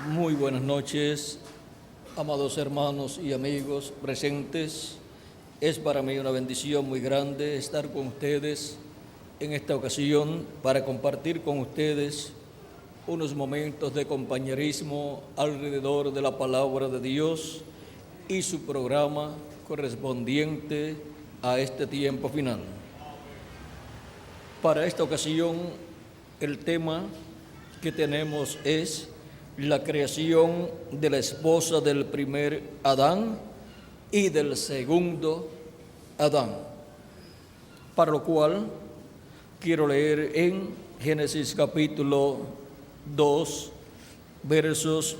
Muy buenas noches, amados hermanos y amigos presentes. Es para mí una bendición muy grande estar con ustedes en esta ocasión para compartir con ustedes unos momentos de compañerismo alrededor de la palabra de Dios y su programa correspondiente a este tiempo final. Para esta ocasión, el tema que tenemos es la creación de la esposa del primer Adán y del segundo Adán, para lo cual quiero leer en Génesis capítulo 2, versos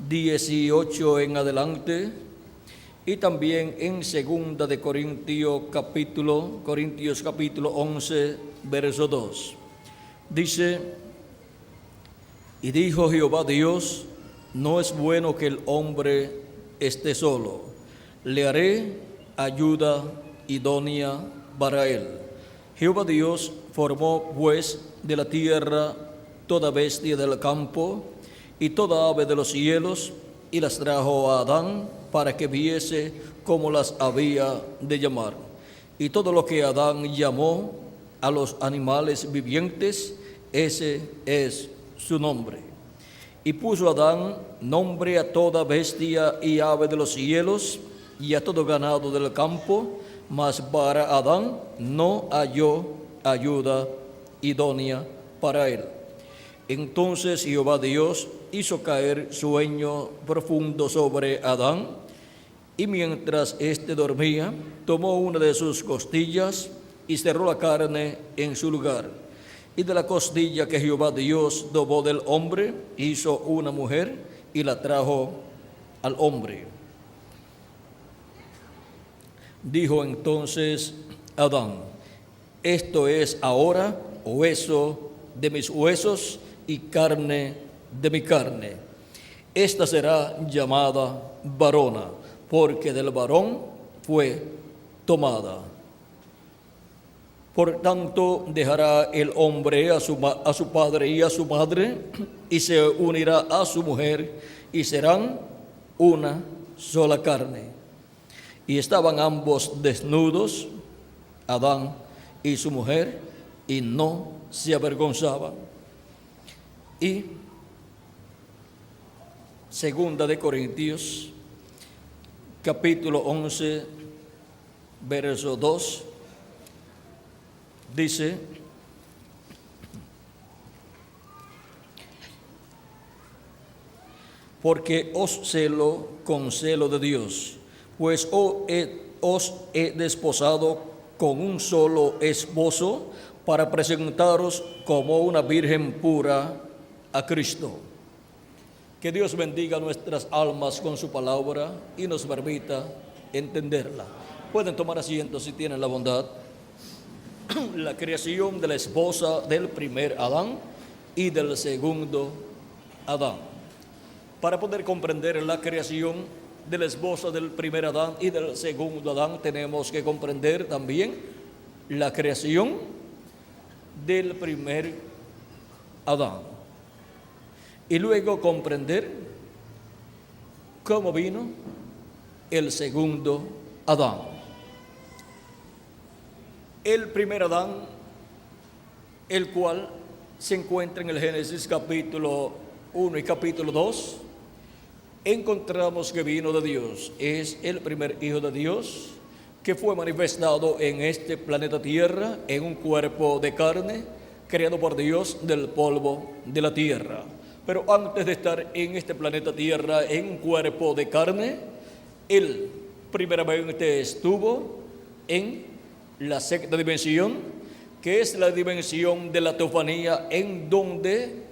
18 en adelante, y también en segunda de Corintios capítulo 11, verso 2. Dice: y dijo Jehová Dios, no es bueno que el hombre esté solo, le haré ayuda idónea para él. Jehová Dios formó pues de la tierra toda bestia del campo y toda ave de los cielos, y las trajo a Adán para que viese cómo las había de llamar. Y todo lo que Adán llamó a los animales vivientes, ese es su nombre. Y puso Adán nombre a toda bestia y ave de los cielos y a todo ganado del campo, mas para Adán no halló ayuda idónea para él. Entonces Jehová Dios hizo caer sueño profundo sobre Adán, y mientras éste dormía, tomó una de sus costillas y cerró la carne en su lugar. Y de la costilla que Jehová Dios tomó del hombre, hizo una mujer y la trajo al hombre. Dijo entonces Adán: esto es ahora hueso de mis huesos y carne de mi carne. Esta será llamada varona, porque del varón fue tomada. Por tanto, dejará el hombre a su padre y a su madre, y se unirá a su mujer, y serán una sola carne. Y estaban ambos desnudos, Adán y su mujer, y no se avergonzaban. Y segunda de Corintios, capítulo 11, verso 2, dice: porque os celo con celo de Dios, pues os he desposado con un solo esposo para presentaros como una virgen pura a Cristo. Que Dios bendiga nuestras almas con su palabra y nos permita entenderla. Pueden tomar asiento si tienen la bondad. La creación de la esposa del primer Adán y del segundo Adán. Para poder comprender la creación de la esposa del primer Adán y del segundo Adán, tenemos que comprender también la creación del primer Adán. Y luego comprender cómo vino el segundo Adán. El primer Adán, el cual se encuentra en el Génesis capítulo 1 y capítulo 2, encontramos que vino de Dios. Es el primer hijo de Dios que fue manifestado en este planeta Tierra en un cuerpo de carne creado por Dios del polvo de la tierra. Pero antes de estar en este planeta Tierra en un cuerpo de carne, él primeramente estuvo en la sexta dimensión, que es la dimensión de la teofanía, en donde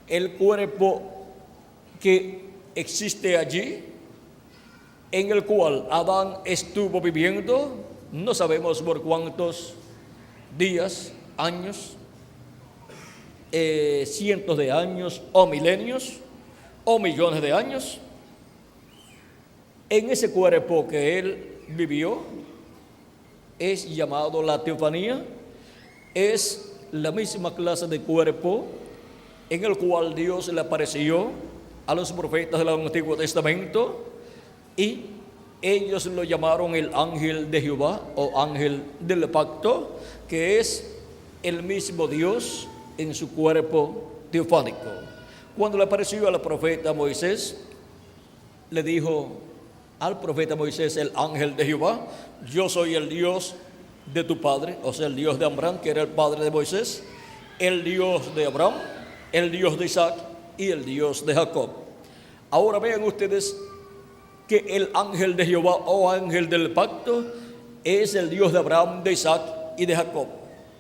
el cuerpo que existe allí, en el cual Adán estuvo viviendo, no sabemos por cuántos días, años, cientos de años, o milenios, o millones de años. En ese cuerpo que él vivió, es llamado la teofanía, es la misma clase de cuerpo en el cual Dios le apareció a los profetas del Antiguo Testamento y ellos lo llamaron el ángel de Jehová o ángel del pacto, que es el mismo Dios en su cuerpo teofánico. Cuando le apareció al profeta Moisés, le dijo al profeta Moisés el ángel de Jehová: yo soy el Dios de tu padre, o sea, el Dios de Abraham, que era el padre de Moisés, el Dios de Abraham, el Dios de Isaac y el Dios de Jacob. Ahora vean ustedes que el ángel de Jehová o ángel del pacto es el Dios de Abraham, de Isaac y de Jacob.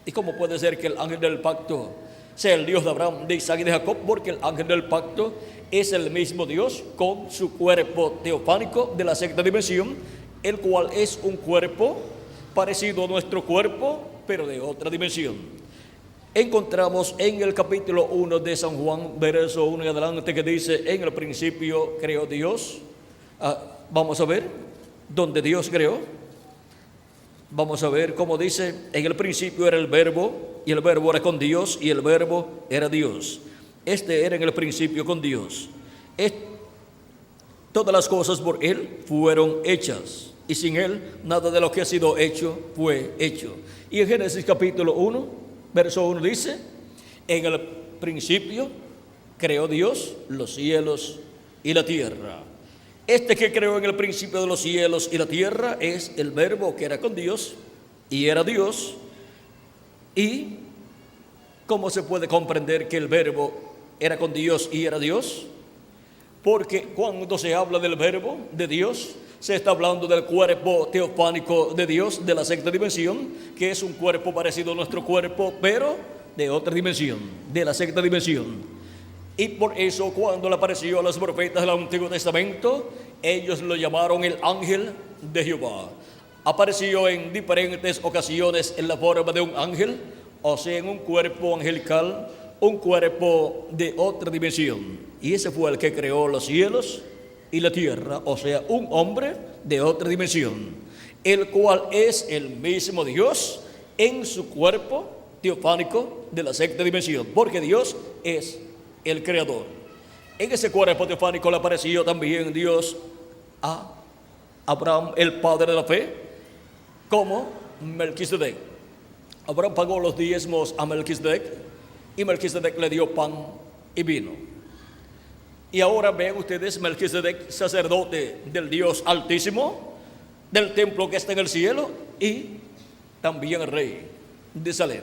¿Y cómo puede ser que el ángel del pacto sea el Dios de Abraham, de Isaac y de Jacob? Porque el ángel del pacto es el mismo Dios con su cuerpo teofánico de la sexta dimensión, el cual es un cuerpo parecido a nuestro cuerpo, pero de otra dimensión. Encontramos en el capítulo 1 de San Juan, verso 1 y adelante, que dice: en el principio creó Dios. Vamos a ver dónde Dios creó. Vamos a ver cómo dice: en el principio era el verbo, y el verbo era con Dios, y el verbo era Dios. Este era en el principio con Dios. Todas las cosas por Él fueron hechas, y sin Él nada de lo que ha sido hecho fue hecho. Y en Génesis capítulo 1, verso 1 dice: en el principio creó Dios los cielos y la tierra. Este que creó en el principio de los cielos y la tierra es el verbo que era con Dios y era Dios. ¿Y cómo se puede comprender que el verbo era con Dios y era Dios? Porque cuando se habla del verbo de Dios, se está hablando del cuerpo teofánico de Dios de la sexta dimensión, que es un cuerpo parecido a nuestro cuerpo, pero de otra dimensión, de la sexta dimensión. Y por eso cuando le apareció a los profetas del Antiguo Testamento, ellos lo llamaron el ángel de Jehová. Apareció en diferentes ocasiones en la forma de un ángel, o sea, en un cuerpo angelical, un cuerpo de otra dimensión. Y ese fue el que creó los cielos y la tierra, o sea, un hombre de otra dimensión, el cual es el mismo Dios en su cuerpo teofánico de la sexta dimensión, porque Dios es el creador. En ese cuerpo teofánico le apareció también Dios a Abraham, el padre de la fe, como Melquisedec. Abraham pagó los diezmos a Melquisedec y Melquisedec le dio pan y vino. Y ahora vean ustedes, Melquisedec, sacerdote del Dios Altísimo, del templo que está en el cielo, y también el rey de Salem.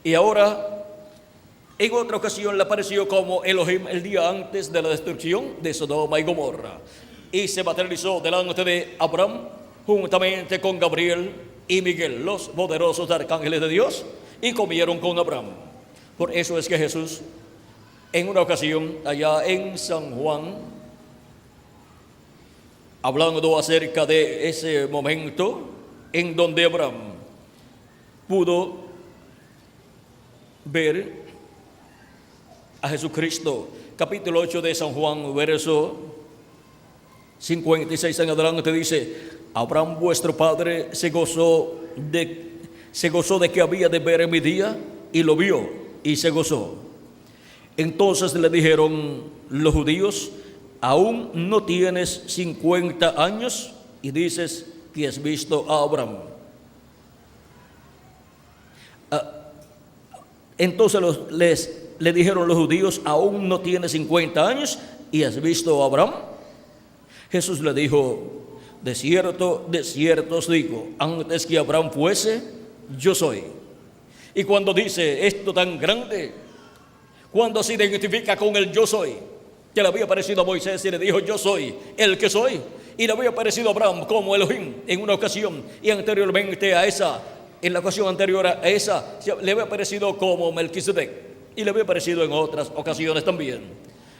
Y ahora, en otra ocasión le apareció como Elohim el día antes de la destrucción de Sodoma y Gomorra, y se materializó delante de Abraham juntamente con Gabriel y Miguel, los poderosos arcángeles de Dios, y comieron con Abraham. Por eso es que Jesús, en una ocasión allá en San Juan, hablando acerca de ese momento en donde Abraham pudo ver a Jesucristo, capítulo 8 de San Juan, verso 56 en adelante, dice: Abraham vuestro padre se gozó de que había de ver en mi día, y lo vio y se gozó. Entonces le dijeron los judíos: aún no tienes 50 años y dices que has visto a Abraham. Entonces le dijeron los judíos: aún no tienes 50 años y has visto a Abraham. Jesús le dijo: de cierto os digo, antes que Abraham fuese, yo soy. Y cuando dice esto tan grande, cuando se identifica con el yo soy, que le había parecido a Moisés y le dijo: yo soy el que soy, y le había parecido a Abraham como Elohim en una ocasión, y anteriormente a esa, en la ocasión anterior a esa, le había parecido como Melquisedec, y le había parecido en otras ocasiones también.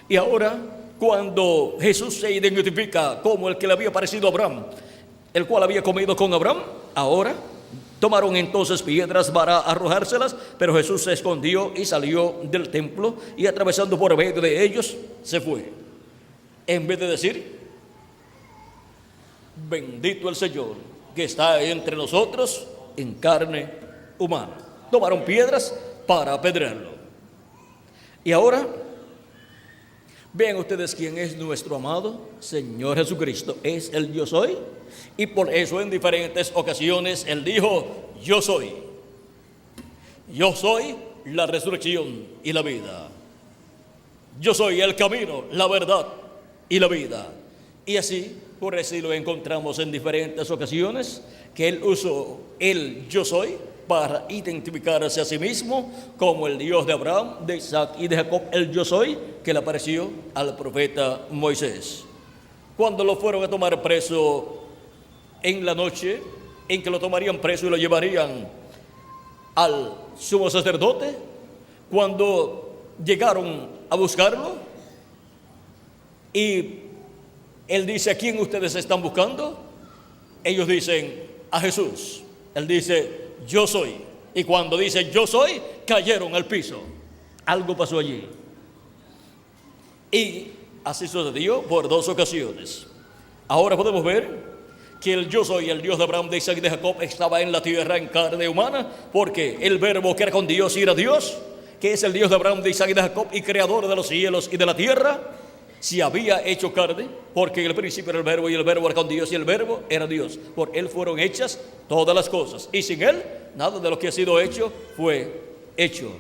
Y ahora, cuando Jesús se identifica como el que le había parecido a Abraham, el cual había comido con Abraham, ahora tomaron entonces piedras para arrojárselas, pero Jesús se escondió y salió del templo, y atravesando por medio de ellos se fue. En vez de decir: bendito el Señor que está entre nosotros en carne humana, tomaron piedras para apedrearlo. Y ahora, vean ustedes quién es nuestro amado Señor Jesucristo. Es el yo soy. Y por eso en diferentes ocasiones Él dijo, yo soy. Yo soy la resurrección y la vida. Yo soy el camino, la verdad y la vida. Y así, por eso lo encontramos en diferentes ocasiones, que Él usó el yo soy para identificarse a sí mismo como el Dios de Abraham, de Isaac y de Jacob, el yo soy, que le apareció al profeta Moisés. Cuando lo fueron a tomar preso en la noche, en que lo tomarían preso y lo llevarían al sumo sacerdote, cuando llegaron a buscarlo, y Él dice, ¿a quién ustedes están buscando? Ellos dicen, a Jesús. Él dice, yo soy. Y cuando dice, yo soy, cayeron al piso. Algo pasó allí. Y así sucedió por dos ocasiones. Ahora podemos ver que el yo soy, el Dios de Abraham, de Isaac y de Jacob, estaba en la tierra en carne humana, porque el verbo que era con Dios y era Dios, que es el Dios de Abraham, de Isaac y de Jacob, y creador de los cielos y de la tierra, se había hecho carne, porque en el principio era el verbo, y el verbo era con Dios, y el verbo era Dios. Por Él fueron hechas todas las cosas, y sin Él, nada de lo que ha sido hecho fue hecho.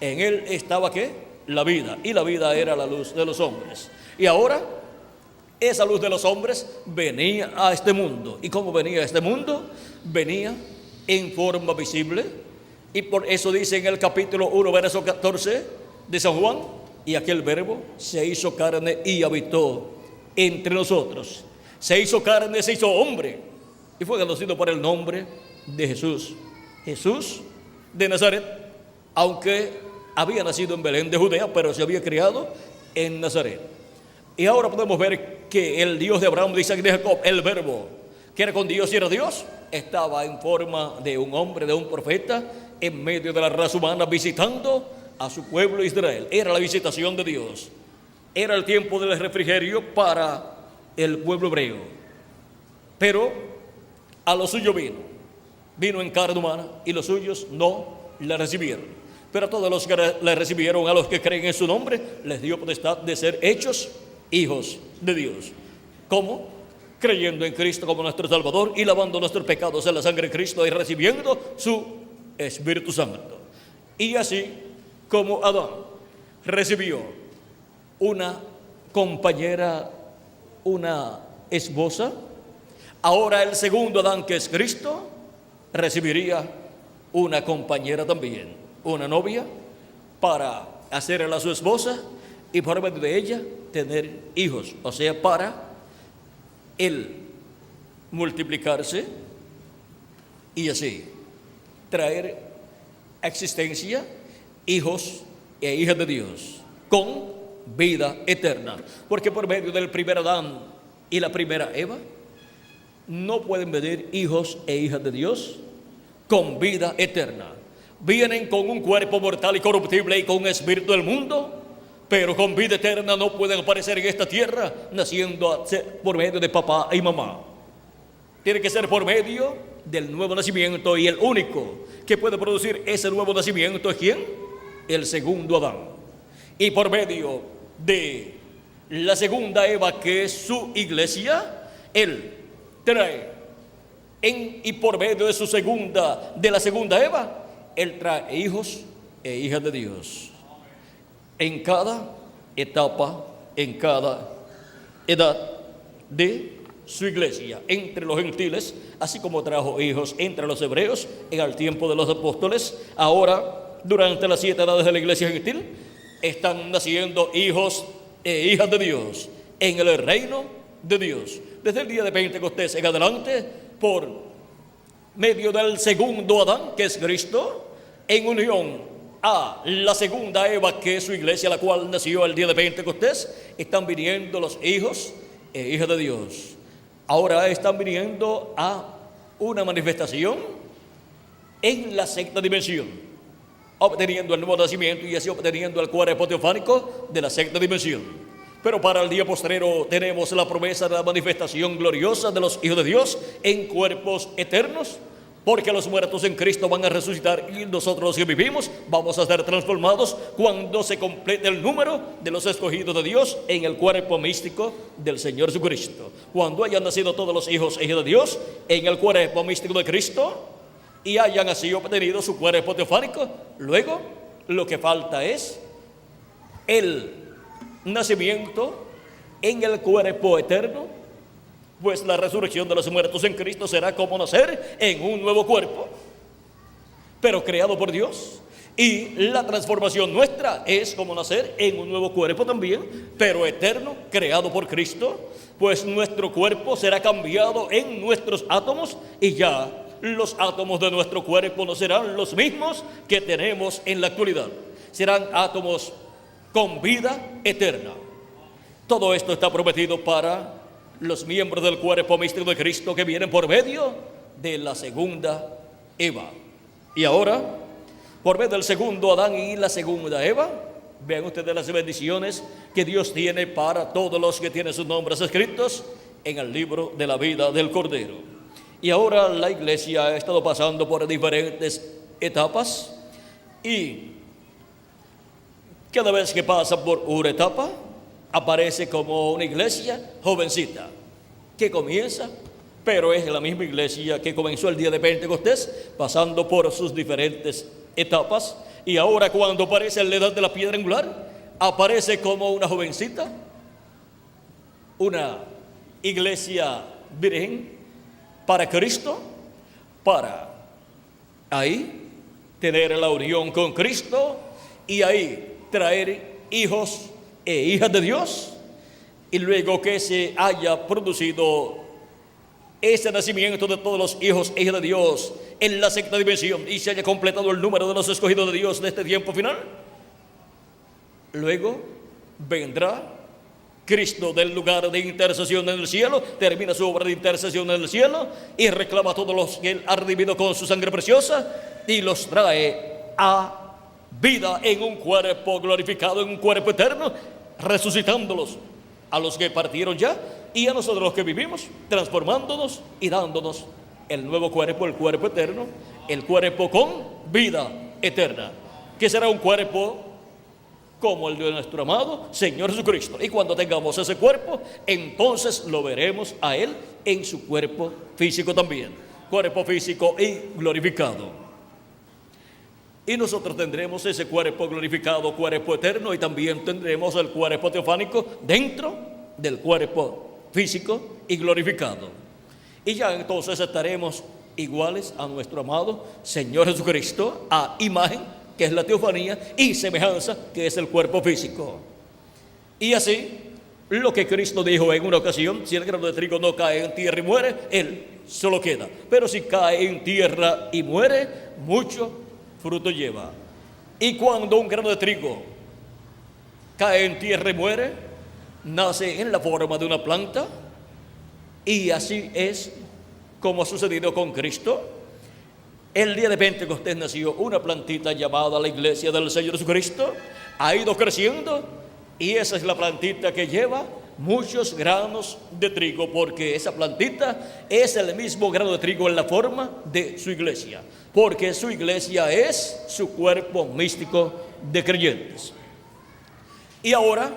En Él estaba, ¿qué? La vida, y la vida era la luz de los hombres. Y ahora, esa luz de los hombres venía a este mundo. ¿Y cómo venía a este mundo? Venía en forma visible. Y por eso dice en el capítulo 1, verso 14 de San Juan, y aquel verbo se hizo carne y habitó entre nosotros. Se hizo carne, se hizo hombre, y fue conocido por el nombre de Jesús. Jesús de Nazaret, aunque había nacido en Belén de Judea, pero se había criado en Nazaret. Y ahora podemos ver que el Dios de Abraham, de Isaac y de Jacob, el verbo que era con Dios y era Dios, estaba en forma de un hombre, de un profeta, en medio de la raza humana, visitando a su pueblo Israel. Era la visitación de Dios. Era el tiempo del refrigerio para el pueblo hebreo. Pero a lo suyo vino en carne humana, y los suyos no la recibieron. Pero a todos los que la recibieron, a los que creen en su nombre, les dio potestad de ser hechos hijos de Dios. ¿Cómo? Creyendo en Cristo como nuestro Salvador y lavando nuestros pecados en la sangre de Cristo y recibiendo su Espíritu Santo. Y así como Adán recibió una compañera, una esposa, ahora el segundo Adán, que es Cristo, recibiría una compañera también, una novia, para hacerla su esposa y por medio de ella tener hijos, o sea, para él multiplicarse y así traer a existencia hijos e hijas de Dios con vida eterna, porque por medio del primer Adán y la primera Eva no pueden venir hijos e hijas de Dios con vida eterna. Vienen con un cuerpo mortal y corruptible y con un espíritu del mundo, pero con vida eterna no pueden aparecer en esta tierra naciendo por medio de papá y mamá. Tiene que ser por medio del nuevo nacimiento, y el único que puede producir ese nuevo nacimiento es ¿quién? El segundo Adán. Y por medio de la segunda Eva, que es su iglesia, Él trae y por medio de la segunda Eva, Él trae hijos e hijas de Dios. En cada etapa, en cada edad de su iglesia, entre los gentiles, así como trajo hijos entre los hebreos en el tiempo de los apóstoles. Ahora, durante las 7 edades de la iglesia gentil, están naciendo hijos e hijas de Dios en el reino de Dios. Desde el día de Pentecostés en adelante, por medio del segundo Adán, que es Cristo, en unión a la segunda Eva, que es su iglesia, la cual nació el día de Pentecostés, están viniendo los hijos e hijas de Dios. Ahora están viniendo a una manifestación en la sexta dimensión, obteniendo el nuevo nacimiento y así obteniendo el cuerpo teofánico de la sexta dimensión. Pero para el día postrero tenemos la promesa de la manifestación gloriosa de los hijos de Dios en cuerpos eternos, Porque los muertos en Cristo van a resucitar y nosotros los que vivimos vamos a ser transformados cuando se complete el número de los escogidos de Dios en el cuerpo místico del Señor Jesucristo. Cuando hayan nacido todos los hijos e hijas de Dios en el cuerpo místico de Cristo y hayan así obtenido su cuerpo teofánico, luego lo que falta es el nacimiento en el cuerpo eterno. Pues la resurrección de los muertos en Cristo será como nacer en un nuevo cuerpo, pero creado por Dios. Y la transformación nuestra es como nacer en un nuevo cuerpo también, pero eterno, creado por Cristo. Pues nuestro cuerpo será cambiado en nuestros átomos y ya los átomos de nuestro cuerpo no serán los mismos que tenemos en la actualidad. Serán átomos con vida eterna. Todo esto está prometido para los miembros del cuerpo místico de Cristo que vienen por medio de la segunda Eva. Y ahora, por medio del segundo Adán y la segunda Eva, vean ustedes las bendiciones que Dios tiene para todos los que tienen sus nombres escritos en el libro de la vida del Cordero. Y ahora la iglesia ha estado pasando por diferentes etapas y cada vez que pasa por una etapa, aparece como una iglesia jovencita que comienza, pero es la misma iglesia que comenzó el día de Pentecostés, pasando por sus diferentes etapas. Y ahora cuando aparece en la edad de la piedra angular, aparece como una jovencita, una iglesia virgen para Cristo, para ahí tener la unión con Cristo y ahí traer hijos e hijas de Dios, y luego que se haya producido ese nacimiento de todos los hijos e hijas de Dios en la sexta dimensión y se haya completado el número de los escogidos de Dios de este tiempo final, luego vendrá Cristo del lugar de intercesión en el cielo, termina su obra de intercesión en el cielo y reclama a todos los que Él ha redimido con su sangre preciosa y los trae a vida en un cuerpo glorificado, en un cuerpo eterno, resucitándolos a los que partieron ya y a nosotros los que vivimos, transformándonos y dándonos el nuevo cuerpo, el cuerpo eterno, el cuerpo con vida eterna, que será un cuerpo como el de nuestro amado Señor Jesucristo. Y cuando tengamos ese cuerpo, entonces lo veremos a Él en su cuerpo físico también, cuerpo físico y glorificado. Y nosotros tendremos ese cuerpo glorificado, cuerpo eterno, y también tendremos el cuerpo teofánico dentro del cuerpo físico y glorificado. Y ya entonces estaremos iguales a nuestro amado Señor Jesucristo, a imagen, que es la teofanía, y semejanza, que es el cuerpo físico. Y así, lo que Cristo dijo en una ocasión: si el grano de trigo no cae en tierra y muere, él solo queda. Pero si cae en tierra y muere, mucho fruto lleva. Y cuando un grano de trigo cae en tierra y muere, nace en la forma de una planta, y así es como ha sucedido con Cristo. El día de Pentecostés nació una plantita llamada la iglesia del Señor Jesucristo, ha ido creciendo y esa es la plantita que lleva muchos granos de trigo, porque esa plantita es el mismo grano de trigo en la forma de su iglesia, porque su iglesia es su cuerpo místico de creyentes. Y ahora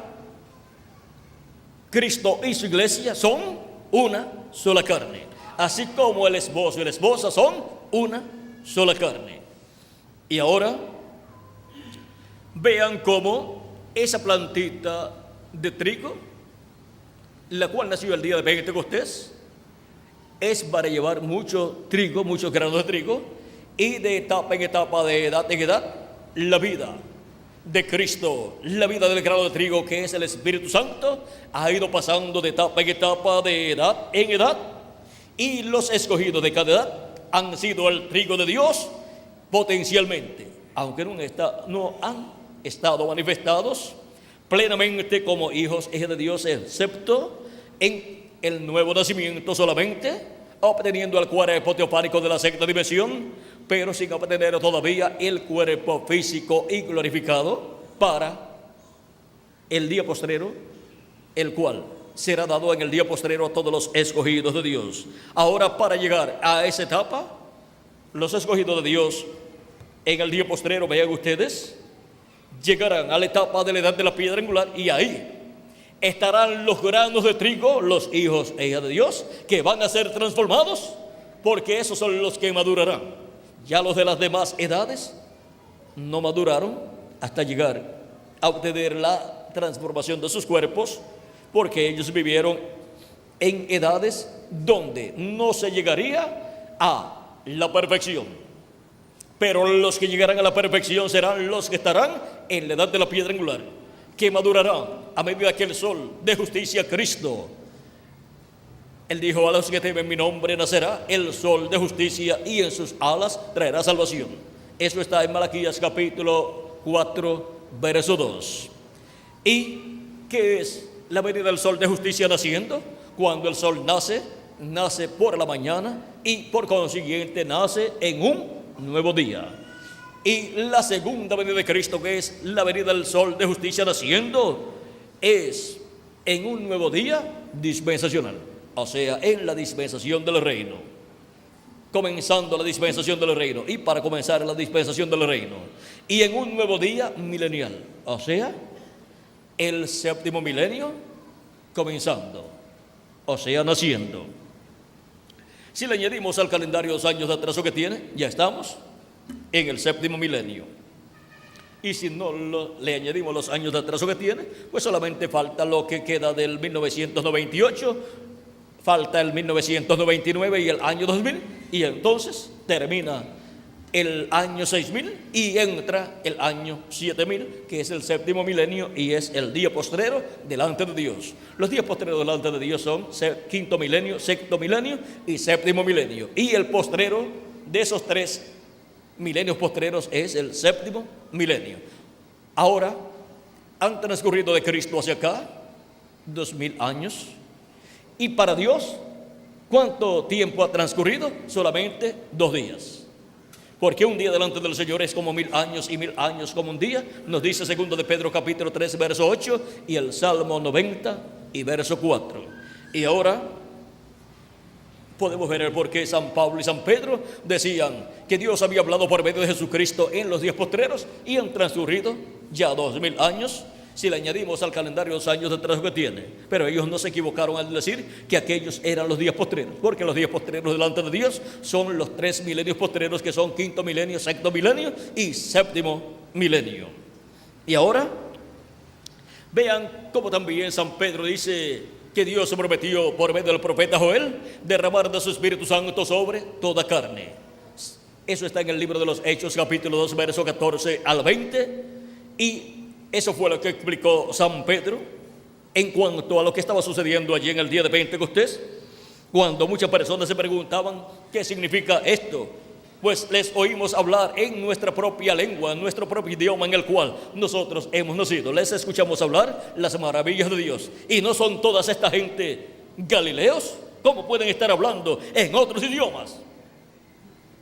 Cristo y su iglesia son una sola carne, así como el esposo y la esposa son una sola carne. Y ahora vean cómo esa plantita de trigo, la cual nació el día de Pentecostés, es para llevar mucho trigo, muchos granos de trigo, y de etapa en etapa, de edad en edad, la vida de Cristo, la vida del grano de trigo, que es el Espíritu Santo, ha ido pasando de etapa en etapa, de edad en edad, y los escogidos de cada edad han sido el trigo de Dios potencialmente, aunque no han estado manifestados plenamente como hijos e hijas de Dios, excepto en el nuevo nacimiento solamente, obteniendo el cuerpo teofánico de la sexta dimensión, pero sin obtener todavía el cuerpo físico y glorificado para el día postrero, el cual será dado en el día postrero a todos los escogidos de Dios. Ahora, para llegar a esa etapa, Los escogidos de Dios en el día postrero, vean ustedes, llegarán a la etapa de la edad de la piedra angular, y ahí estarán los granos de trigo, los hijos e hijas de Dios, que van a ser transformados, porque esos son los que madurarán. Ya los de las demás edades no maduraron hasta llegar a obtener la transformación de sus cuerpos, porque ellos vivieron en edades donde no se llegaría a la perfección. Pero los que llegarán a la perfección serán los que estarán en la edad de la piedra angular, que madurarán a medida que el sol de justicia, Cristo, Él dijo: a los que temen mi nombre nacerá el sol de justicia, y en sus alas traerá salvación. Eso está en Malaquías capítulo 4, verso 2. ¿Y qué es la venida del sol de justicia naciendo? Cuando el sol nace por la mañana, y por consiguiente nace en un nuevo día. Y la segunda venida de Cristo, que es la venida del sol de justicia naciendo, es en un nuevo día dispensacional, o sea, en la dispensación del reino, comenzando la dispensación del reino, y para comenzar la dispensación del reino, y en un nuevo día milenial, o sea, el séptimo milenio comenzando, o sea, naciendo. Si le añadimos al calendario los años de atraso que tiene, ya estamos en el séptimo milenio. Y si no le añadimos los años de atraso que tiene, pues solamente falta lo que queda del 1998, falta el 1999 y el año 2000, y entonces termina el año 6000 y entra el año 7000, que es el séptimo milenio y es el día postrero delante de Dios. Los días postreros delante de Dios son quinto milenio, sexto milenio y séptimo milenio. Y el postrero de esos tres milenios postreros es el séptimo milenio. Ahora, han transcurrido de Cristo hacia acá 2000 años. Y para Dios, ¿cuánto tiempo ha transcurrido? Solamente 2 días. Porque un día delante del Señor es como 1000 años, y 1000 años como un día. Nos dice segundo de Pedro capítulo 3, verso 8, y el Salmo 90 y verso 4. Y ahora podemos ver el por qué San Pablo y San Pedro decían que Dios había hablado por medio de Jesucristo en los días postreros, y han transcurrido ya 2000 años, si le añadimos al calendario los años de atraso que tiene. Pero ellos no se equivocaron al decir que aquellos eran los días postreros, porque los días postreros delante de Dios son los 3 milenios postreros, que son quinto milenio, sexto milenio y séptimo milenio. Y ahora vean cómo también San Pedro dice que Dios se prometió por medio del profeta Joel derramar de su Espíritu Santo sobre toda carne. Eso está en el libro de los Hechos capítulo 2, verso 14 al 20, y eso fue lo que explicó San Pedro en cuanto a lo que estaba sucediendo allí en el día de Pentecostés, cuando muchas personas se preguntaban qué significa esto. Pues les oímos hablar en nuestra propia lengua, en nuestro propio idioma en el cual nosotros hemos nacido. Les escuchamos hablar las maravillas de Dios. Y no son todas esta gente galileos. ¿Cómo pueden estar hablando en otros idiomas?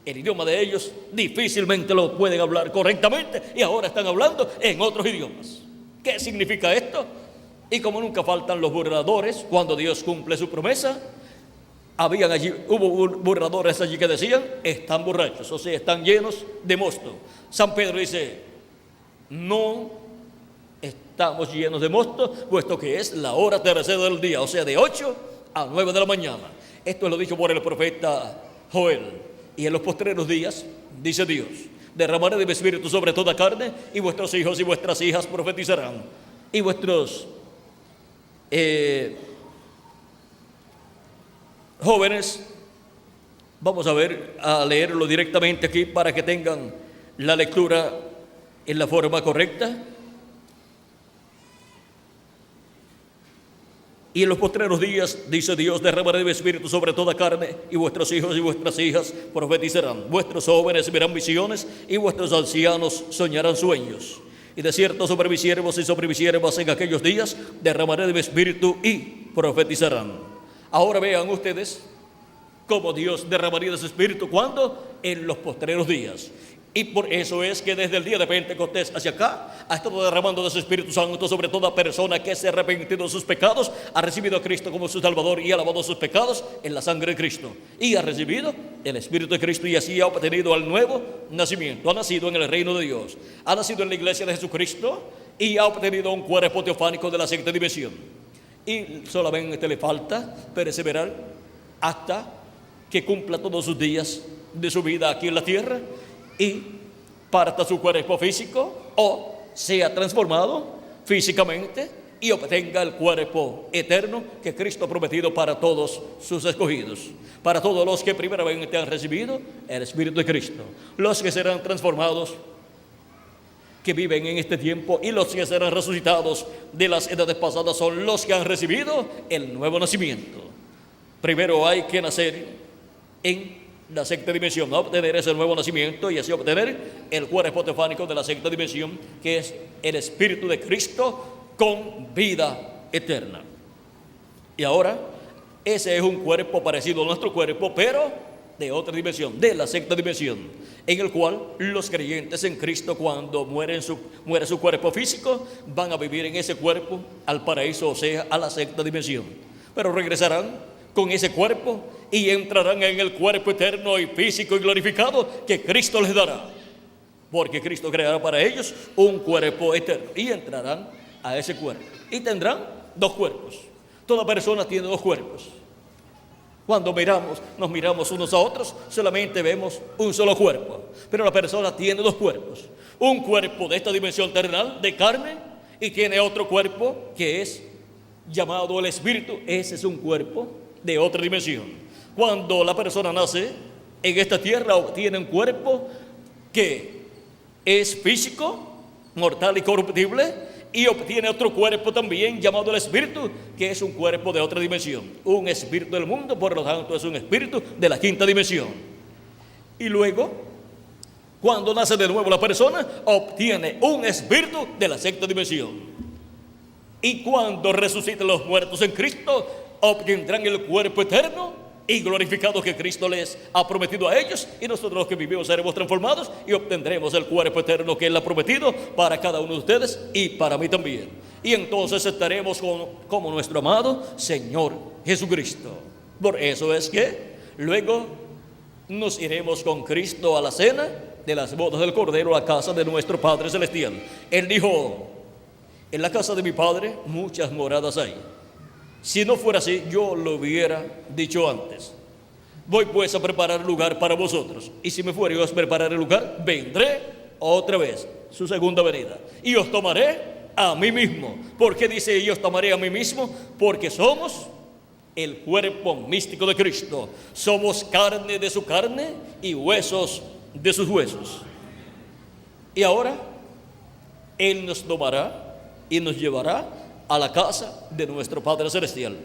El idioma de ellos difícilmente lo pueden hablar correctamente, y ahora están hablando en otros idiomas. ¿Qué significa esto? Y como nunca faltan los burladores cuando Dios cumple su promesa, hubo burladores allí que decían: están borrachos, o sea, están llenos de mosto. San Pedro dice: no estamos llenos de mosto, puesto que es la hora tercera del día, o sea, de 8 a 9 de la mañana. Esto es lo dicho por el profeta Joel. Y en los postreros días, dice Dios, derramaré de mi espíritu sobre toda carne, y vuestros hijos y vuestras hijas profetizarán, y vuestros jóvenes, vamos a leerlo directamente aquí para que tengan la lectura en la forma correcta. Y en los postreros días, dice Dios, derramaré de mi espíritu sobre toda carne, y vuestros hijos y vuestras hijas profetizarán. Vuestros jóvenes verán visiones, y vuestros ancianos soñarán sueños. Y de cierto sobre mis siervos y sobre mis siervas en aquellos días derramaré de mi espíritu y profetizarán. Ahora vean ustedes cómo Dios derramaría de su espíritu. ¿Cuándo? En los postreros días. Y por eso es que desde el día de Pentecostés hacia acá ha estado derramando de su Espíritu Santo sobre toda persona que se ha arrepentido de sus pecados, ha recibido a Cristo como su Salvador y ha lavado sus pecados en la sangre de Cristo. Y ha recibido el Espíritu de Cristo y así ha obtenido el nuevo nacimiento. Ha nacido en el reino de Dios, ha nacido en la iglesia de Jesucristo y ha obtenido un cuerpo teofánico de la sexta dimensión. Y solamente le falta perseverar hasta que cumpla todos sus días de su vida aquí en la tierra y parta su cuerpo físico o sea transformado físicamente y obtenga el cuerpo eterno que Cristo ha prometido para todos sus escogidos, para todos los que primeramente han recibido el Espíritu de Cristo, los que serán transformados, que viven en este tiempo, y los que serán resucitados de las edades pasadas son los que han recibido el nuevo nacimiento. Primero hay que nacer en la sexta dimensión, obtener ese nuevo nacimiento y así obtener el cuerpo teofánico de la sexta dimensión, que es el Espíritu de Cristo con vida eterna. Y ahora, ese es un cuerpo parecido a nuestro cuerpo, pero de otra dimensión, de la sexta dimensión, en el cual los creyentes en Cristo, cuando muere su cuerpo físico, van a vivir en ese cuerpo al paraíso, o sea, a la sexta dimensión. Pero regresarán con ese cuerpo y entrarán en el cuerpo eterno y físico y glorificado que Cristo les dará, porque Cristo creará para ellos un cuerpo eterno y entrarán a ese cuerpo y tendrán dos cuerpos. Toda persona tiene dos cuerpos. Cuando nos miramos unos a otros, solamente vemos un solo cuerpo, pero la persona tiene dos cuerpos, un cuerpo de esta dimensión terrenal de carne y tiene otro cuerpo que es llamado el Espíritu. Ese es un cuerpo de otra dimensión. Cuando la persona nace en esta tierra, obtiene un cuerpo que es físico, mortal y corruptible, y obtiene otro cuerpo también llamado el Espíritu, que es un cuerpo de otra dimensión, un espíritu del mundo, por lo tanto es un espíritu de la quinta dimensión. Y luego, cuando nace de nuevo la persona, obtiene un espíritu de la sexta dimensión. Y cuando resuciten los muertos en Cristo, obtendrán el cuerpo eterno y glorificado que Cristo les ha prometido a ellos, y nosotros los que vivimos seremos transformados y obtendremos el cuerpo eterno que Él ha prometido para cada uno de ustedes y para mí también. Y entonces estaremos como nuestro amado Señor Jesucristo. Por eso es que luego nos iremos con Cristo a la cena de las bodas del Cordero, a la casa de nuestro Padre Celestial. Él dijo: en la casa de mi Padre muchas moradas hay. Si no fuera así, yo lo hubiera dicho antes. Voy pues a preparar lugar para vosotros. Y si me fuere yo a preparar el lugar, vendré otra vez, su segunda venida, y os tomaré a mí mismo. ¿Por qué dice y os tomaré a mí mismo? Porque somos el cuerpo místico de Cristo. Somos carne de su carne y huesos de sus huesos. Y ahora Él nos tomará y nos llevará a la casa de nuestro Padre Celestial.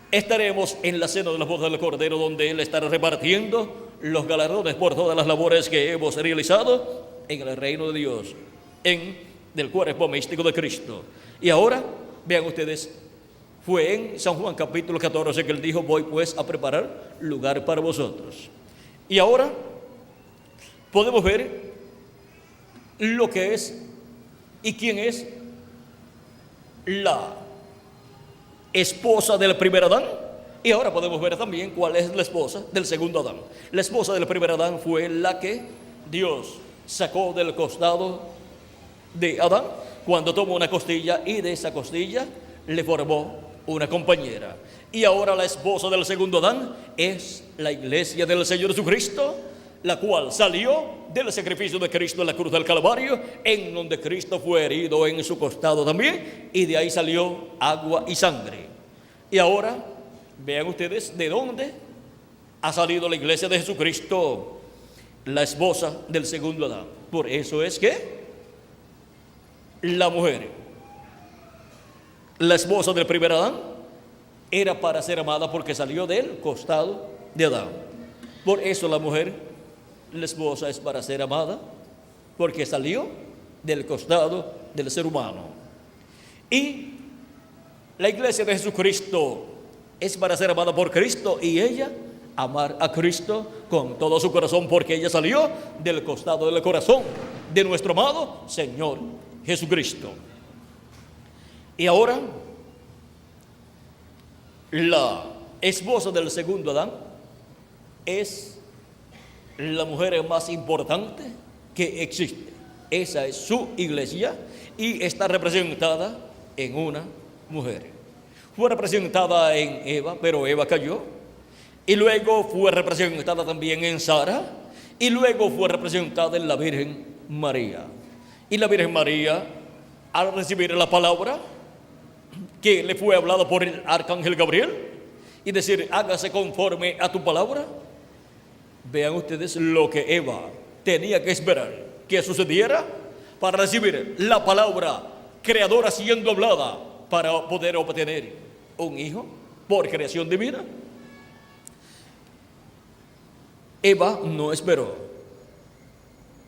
Estaremos en la cena de las bodas del Cordero, donde Él estará repartiendo los galardones por todas las labores que hemos realizado en el reino de Dios, del cuerpo místico de Cristo. Y ahora, vean ustedes, fue en San Juan capítulo 14 que Él dijo: voy pues a preparar lugar para vosotros. Y ahora podemos ver lo que es y quién es la esposa del primer Adán, y ahora podemos ver también cuál es la esposa del segundo Adán. La esposa del primer Adán fue la que Dios sacó del costado de Adán cuando tomó una costilla y de esa costilla le formó una compañera. Y ahora la esposa del segundo Adán es la iglesia del Señor Jesucristo, la cual salió del sacrificio de Cristo en la cruz del Calvario, en donde Cristo fue herido en su costado también, y de ahí salió agua y sangre. Y ahora, vean ustedes de dónde ha salido la iglesia de Jesucristo, la esposa del segundo Adán. Por eso es que la mujer, la esposa del primer Adán, era para ser amada porque salió del costado de Adán. Por eso la mujer, la esposa, es para ser amada porque salió del costado del ser humano. Y la iglesia de Jesucristo es para ser amada por Cristo, y ella amar a Cristo con todo su corazón, porque ella salió del costado del corazón de nuestro amado Señor Jesucristo. Y ahora, la esposa del segundo Adán es la mujer más importante que existe. Esa es su iglesia y está representada en una mujer. Fue representada en Eva, pero Eva cayó. Y luego fue representada también en Sara. Y luego fue representada en la Virgen María. Y la Virgen María, al recibir la palabra que le fue hablada por el arcángel Gabriel, y decir, hágase conforme a tu palabra, vean ustedes lo que Eva tenía que esperar que sucediera para recibir la palabra creadora siendo hablada para poder obtener un hijo por creación divina. Eva no esperó,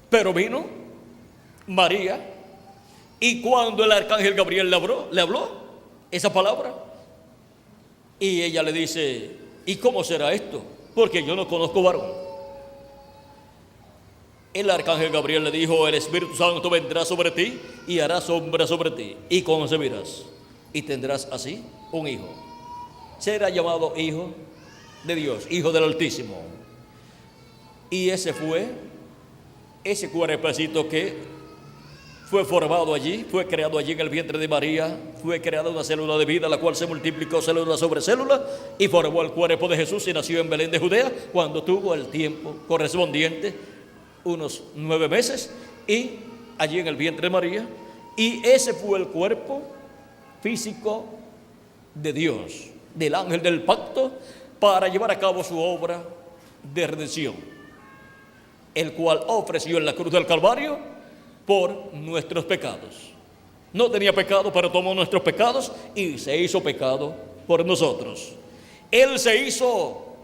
pero vino María, y cuando el arcángel Gabriel le habló esa palabra, y ella le dice, ¿y cómo será esto? Porque yo no conozco varón. El arcángel Gabriel le dijo, el Espíritu Santo vendrá sobre ti y hará sombra sobre ti, y concebirás, y tendrás así un hijo. Será llamado Hijo de Dios, Hijo del Altísimo. Y ese fue ese cuerpecito que fue formado allí, fue creado allí en el vientre de María, fue creada una célula de vida, la cual se multiplicó célula sobre célula y formó el cuerpo de Jesús, y nació en Belén de Judea cuando tuvo el tiempo correspondiente, unos 9 meses, y allí en el vientre de María. Y ese fue el cuerpo físico de Dios, del ángel del pacto, para llevar a cabo su obra de redención, el cual ofreció en la cruz del Calvario por nuestros pecados. No tenía pecado, pero tomó nuestros pecados y se hizo pecado por nosotros. Él se hizo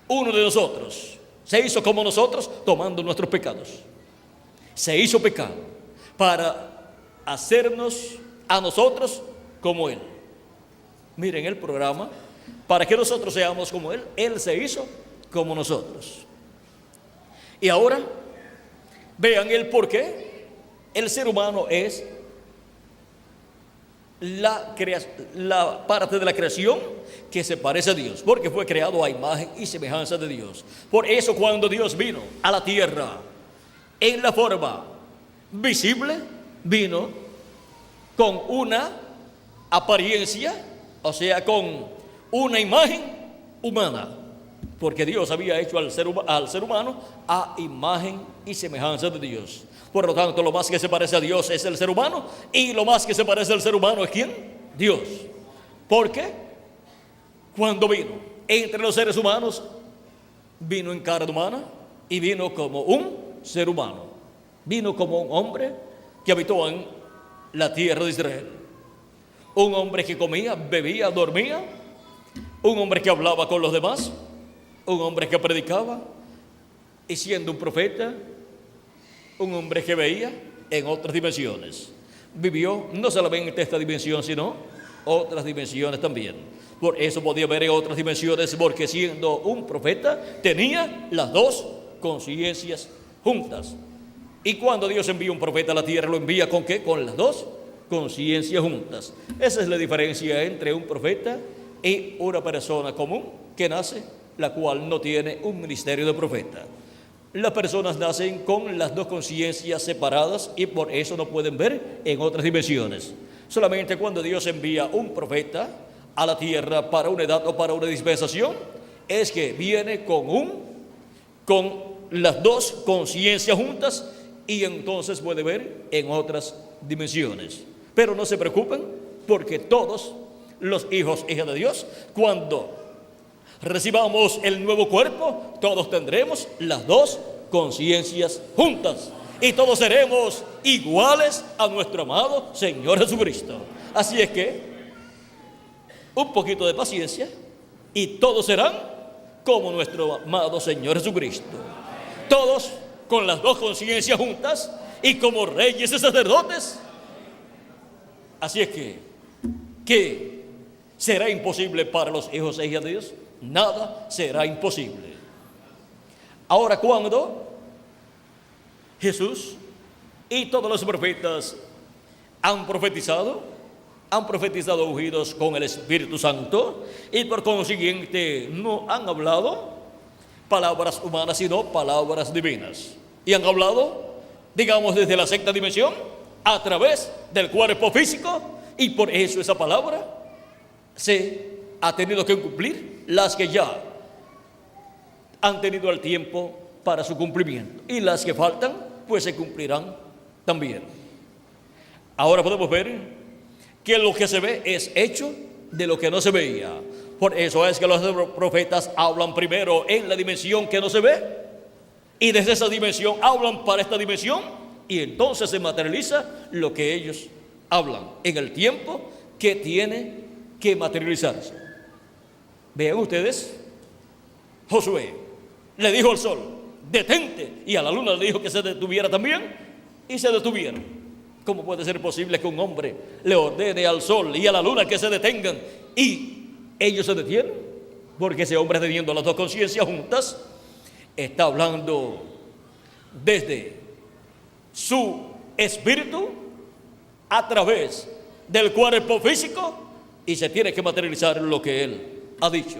uno de nosotros, se hizo como nosotros, tomando nuestros pecados. Se hizo pecado para hacernos a nosotros como Él. Miren el programa, para que nosotros seamos como Él. Él se hizo como nosotros. Y ahora vean el por qué el ser humano es la parte de la creación que se parece a Dios, porque fue creado a imagen y semejanza de Dios. Por eso cuando Dios vino a la tierra en la forma visible, vino con una apariencia, o sea, con una imagen humana, porque Dios había hecho al ser humano a imagen y semejanza de Dios. Por lo tanto, lo más que se parece a Dios es el ser humano, y lo más que se parece al ser humano es ¿quién? Dios. Porque cuando vino entre los seres humanos, vino en carne humana y vino como un ser humano. Vino como un hombre que habitó en la tierra de Israel. Un hombre que comía, bebía, dormía. Un hombre que hablaba con los demás. Un hombre que predicaba, y siendo un profeta, un hombre que veía en otras dimensiones. Vivió no solamente esta dimensión, sino otras dimensiones también. Por eso podía ver en otras dimensiones, porque siendo un profeta tenía las dos conciencias juntas. Y cuando Dios envía un profeta a la tierra, ¿lo envía con qué? Con las dos conciencias juntas. Esa es la diferencia entre un profeta y una persona común que nace, la cual no tiene un ministerio de profeta. Las personas nacen con las dos conciencias separadas y por eso no pueden ver en otras dimensiones. Solamente cuando Dios envía un profeta a la tierra para una edad o para una dispensación, es que viene con las dos conciencias juntas, y entonces puede ver en otras dimensiones. Pero no se preocupen, porque todos los hijos e hijas de Dios, cuando recibamos el nuevo cuerpo, todos tendremos las dos conciencias juntas y todos seremos iguales a nuestro amado Señor Jesucristo. Así es que un poquito de paciencia y todos serán como nuestro amado Señor Jesucristo. Todos con las dos conciencias juntas y como reyes y sacerdotes. Así es que ¿qué será imposible para los hijos e hijas de Dios? nada será imposible. Ahora, cuando Jesús y todos los profetas han profetizado ungidos con el Espíritu Santo, y por consiguiente no han hablado palabras humanas, sino palabras divinas. Y han hablado, digamos, desde la sexta dimensión, a través del cuerpo físico, y por eso esa palabra se ha tenido que cumplir, las que ya han tenido el tiempo para su cumplimiento, y las que faltan, pues se cumplirán también. Ahora podemos ver que lo que se ve es hecho de lo que no se veía. Por eso es que los profetas hablan primero en la dimensión que no se ve, y desde esa dimensión hablan para esta dimensión, y entonces se materializa lo que ellos hablan en el tiempo que tiene que materializarse. Vean ustedes, Josué le dijo al sol, detente, y a la luna le dijo que se detuviera también, y se detuvieron. ¿Cómo puede ser posible que un hombre le ordene al sol y a la luna que se detengan y ellos se detienen? Porque ese hombre, teniendo las dos conciencias juntas, está hablando desde su espíritu a través del cuerpo físico, y se tiene que materializar lo que él ha dicho.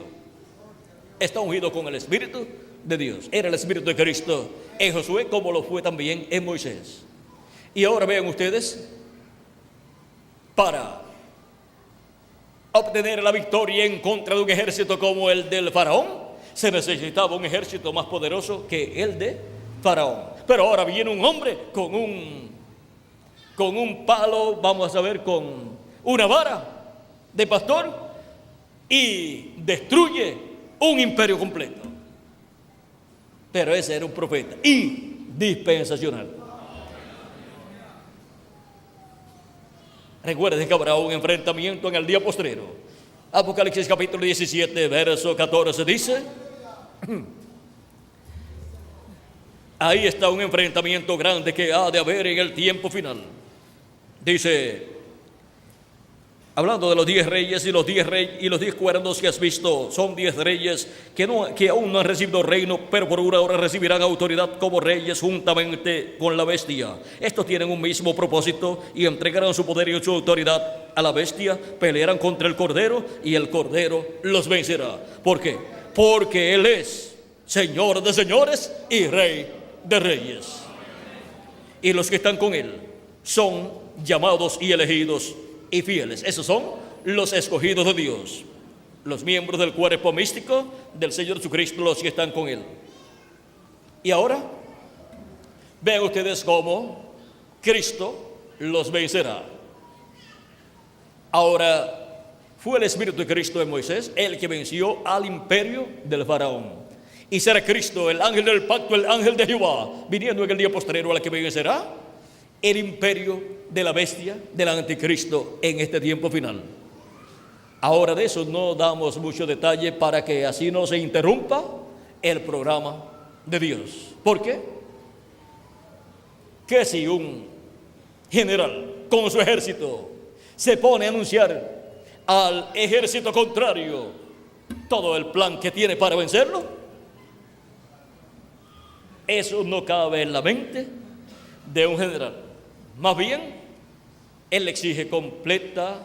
Está ungido con el Espíritu de Dios. Era el Espíritu de Cristo en Josué, como lo fue también en Moisés. Y ahora vean ustedes, para obtener la victoria en contra de un ejército como el del faraón, se necesitaba un ejército más poderoso que el de faraón. Pero ahora viene un hombre con un palo, vamos a ver, con una vara de pastor, y destruye un imperio completo. Pero ese era un profeta y dispensacional. Recuerden que habrá un enfrentamiento en el día postrero. Apocalipsis capítulo 17, verso 14 dice: ahí está un enfrentamiento grande que ha de haber en el tiempo final. Dice, hablando de los 10 reyes y los 10 cuernos que has visto, son 10 reyes que aún no han recibido reino, pero por una hora recibirán autoridad como reyes juntamente con la bestia. Estos tienen un mismo propósito y entregarán su poder y su autoridad a la bestia, pelearán contra el Cordero y el Cordero los vencerá. ¿Por qué? Porque Él es Señor de señores y Rey de reyes. Y los que están con Él son llamados y elegidos y fieles. Esos son los escogidos de Dios, los miembros del cuerpo místico del Señor Jesucristo, los que están con Él. Y ahora vean ustedes cómo Cristo los vencerá. Ahora, fue el Espíritu de Cristo en Moisés el que venció al imperio del faraón, y será Cristo, el ángel del pacto, el ángel de Jehová, viniendo en el día postrero, al que vencerá el imperio de la bestia, del anticristo, en este tiempo final. Ahora, de eso no damos mucho detalle para que así no se interrumpa el programa de Dios. ¿Por qué? Que si un general con su ejército se pone a anunciar al ejército contrario todo el plan que tiene para vencerlo, eso no cabe en la mente de un general. Más bien, él exige completo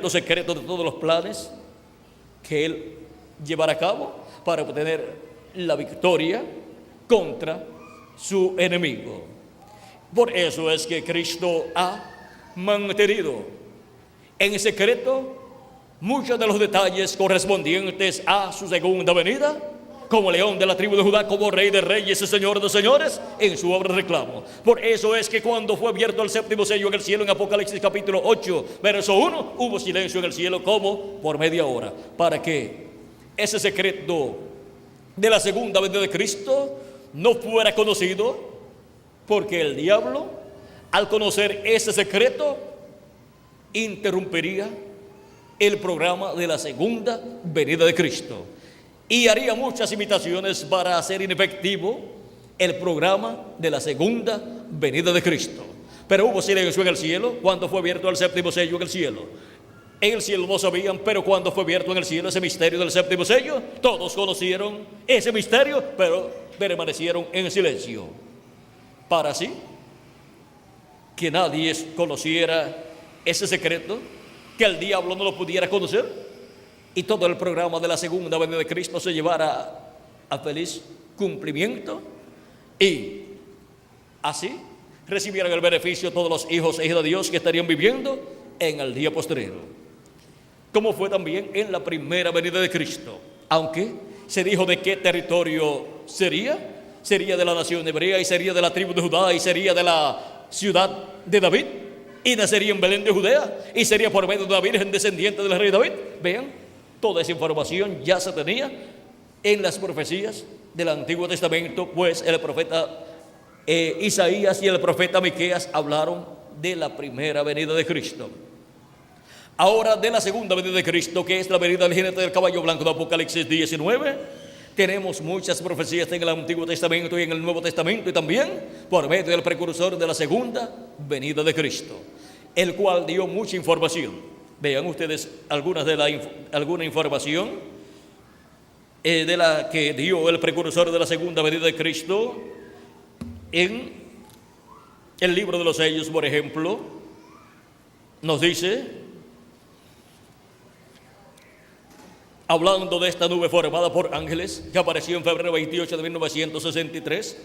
secreto de todos los planes que él llevará a cabo para obtener la victoria contra su enemigo. Por eso es que Cristo ha mantenido en secreto muchos de los detalles correspondientes a su segunda venida, como león de la tribu de Judá, como rey de reyes y señor de señores, en su obra de reclamo. Por eso es que cuando fue abierto el séptimo sello en el cielo, en Apocalipsis capítulo 8, verso 1, hubo silencio en el cielo como por media hora, para que ese secreto de la segunda venida de Cristo no fuera conocido, porque el diablo, al conocer ese secreto, interrumpiría el programa de la segunda venida de Cristo y haría muchas imitaciones para hacer inefectivo el programa de la segunda venida de Cristo. Pero hubo silencio en el cielo cuando fue abierto el séptimo sello en el cielo. En el cielo no sabían, pero cuando fue abierto en el cielo ese misterio del séptimo sello, todos conocieron ese misterio, pero permanecieron en silencio. Para así que nadie conociera ese secreto, que el diablo no lo pudiera conocer, y todo el programa de la segunda venida de Cristo se llevara a feliz cumplimiento, y así recibieran el beneficio todos los hijos e hijas de Dios que estarían viviendo en el día posterior. Como fue también en la primera venida de Cristo, aunque se dijo de qué territorio sería de la nación hebrea, y sería de la tribu de Judá, y sería de la ciudad de David, y nacería en Belén de Judea, y sería por medio de una virgen descendiente del rey David. Vean, toda esa información ya se tenía en las profecías del Antiguo Testamento, pues el profeta Isaías y el profeta Miqueas hablaron de la primera venida de Cristo. Ahora, de la segunda venida de Cristo, que es la venida del jinete del caballo blanco de Apocalipsis 19, tenemos muchas profecías en el Antiguo Testamento y en el Nuevo Testamento, y también por medio del precursor de la segunda venida de Cristo, el cual dio mucha información. Vean ustedes alguna información de la que dio el precursor de la segunda venida de Cristo en el libro de los sellos. Por ejemplo, nos dice, hablando de esta nube formada por ángeles, que apareció en febrero 28 de 1963,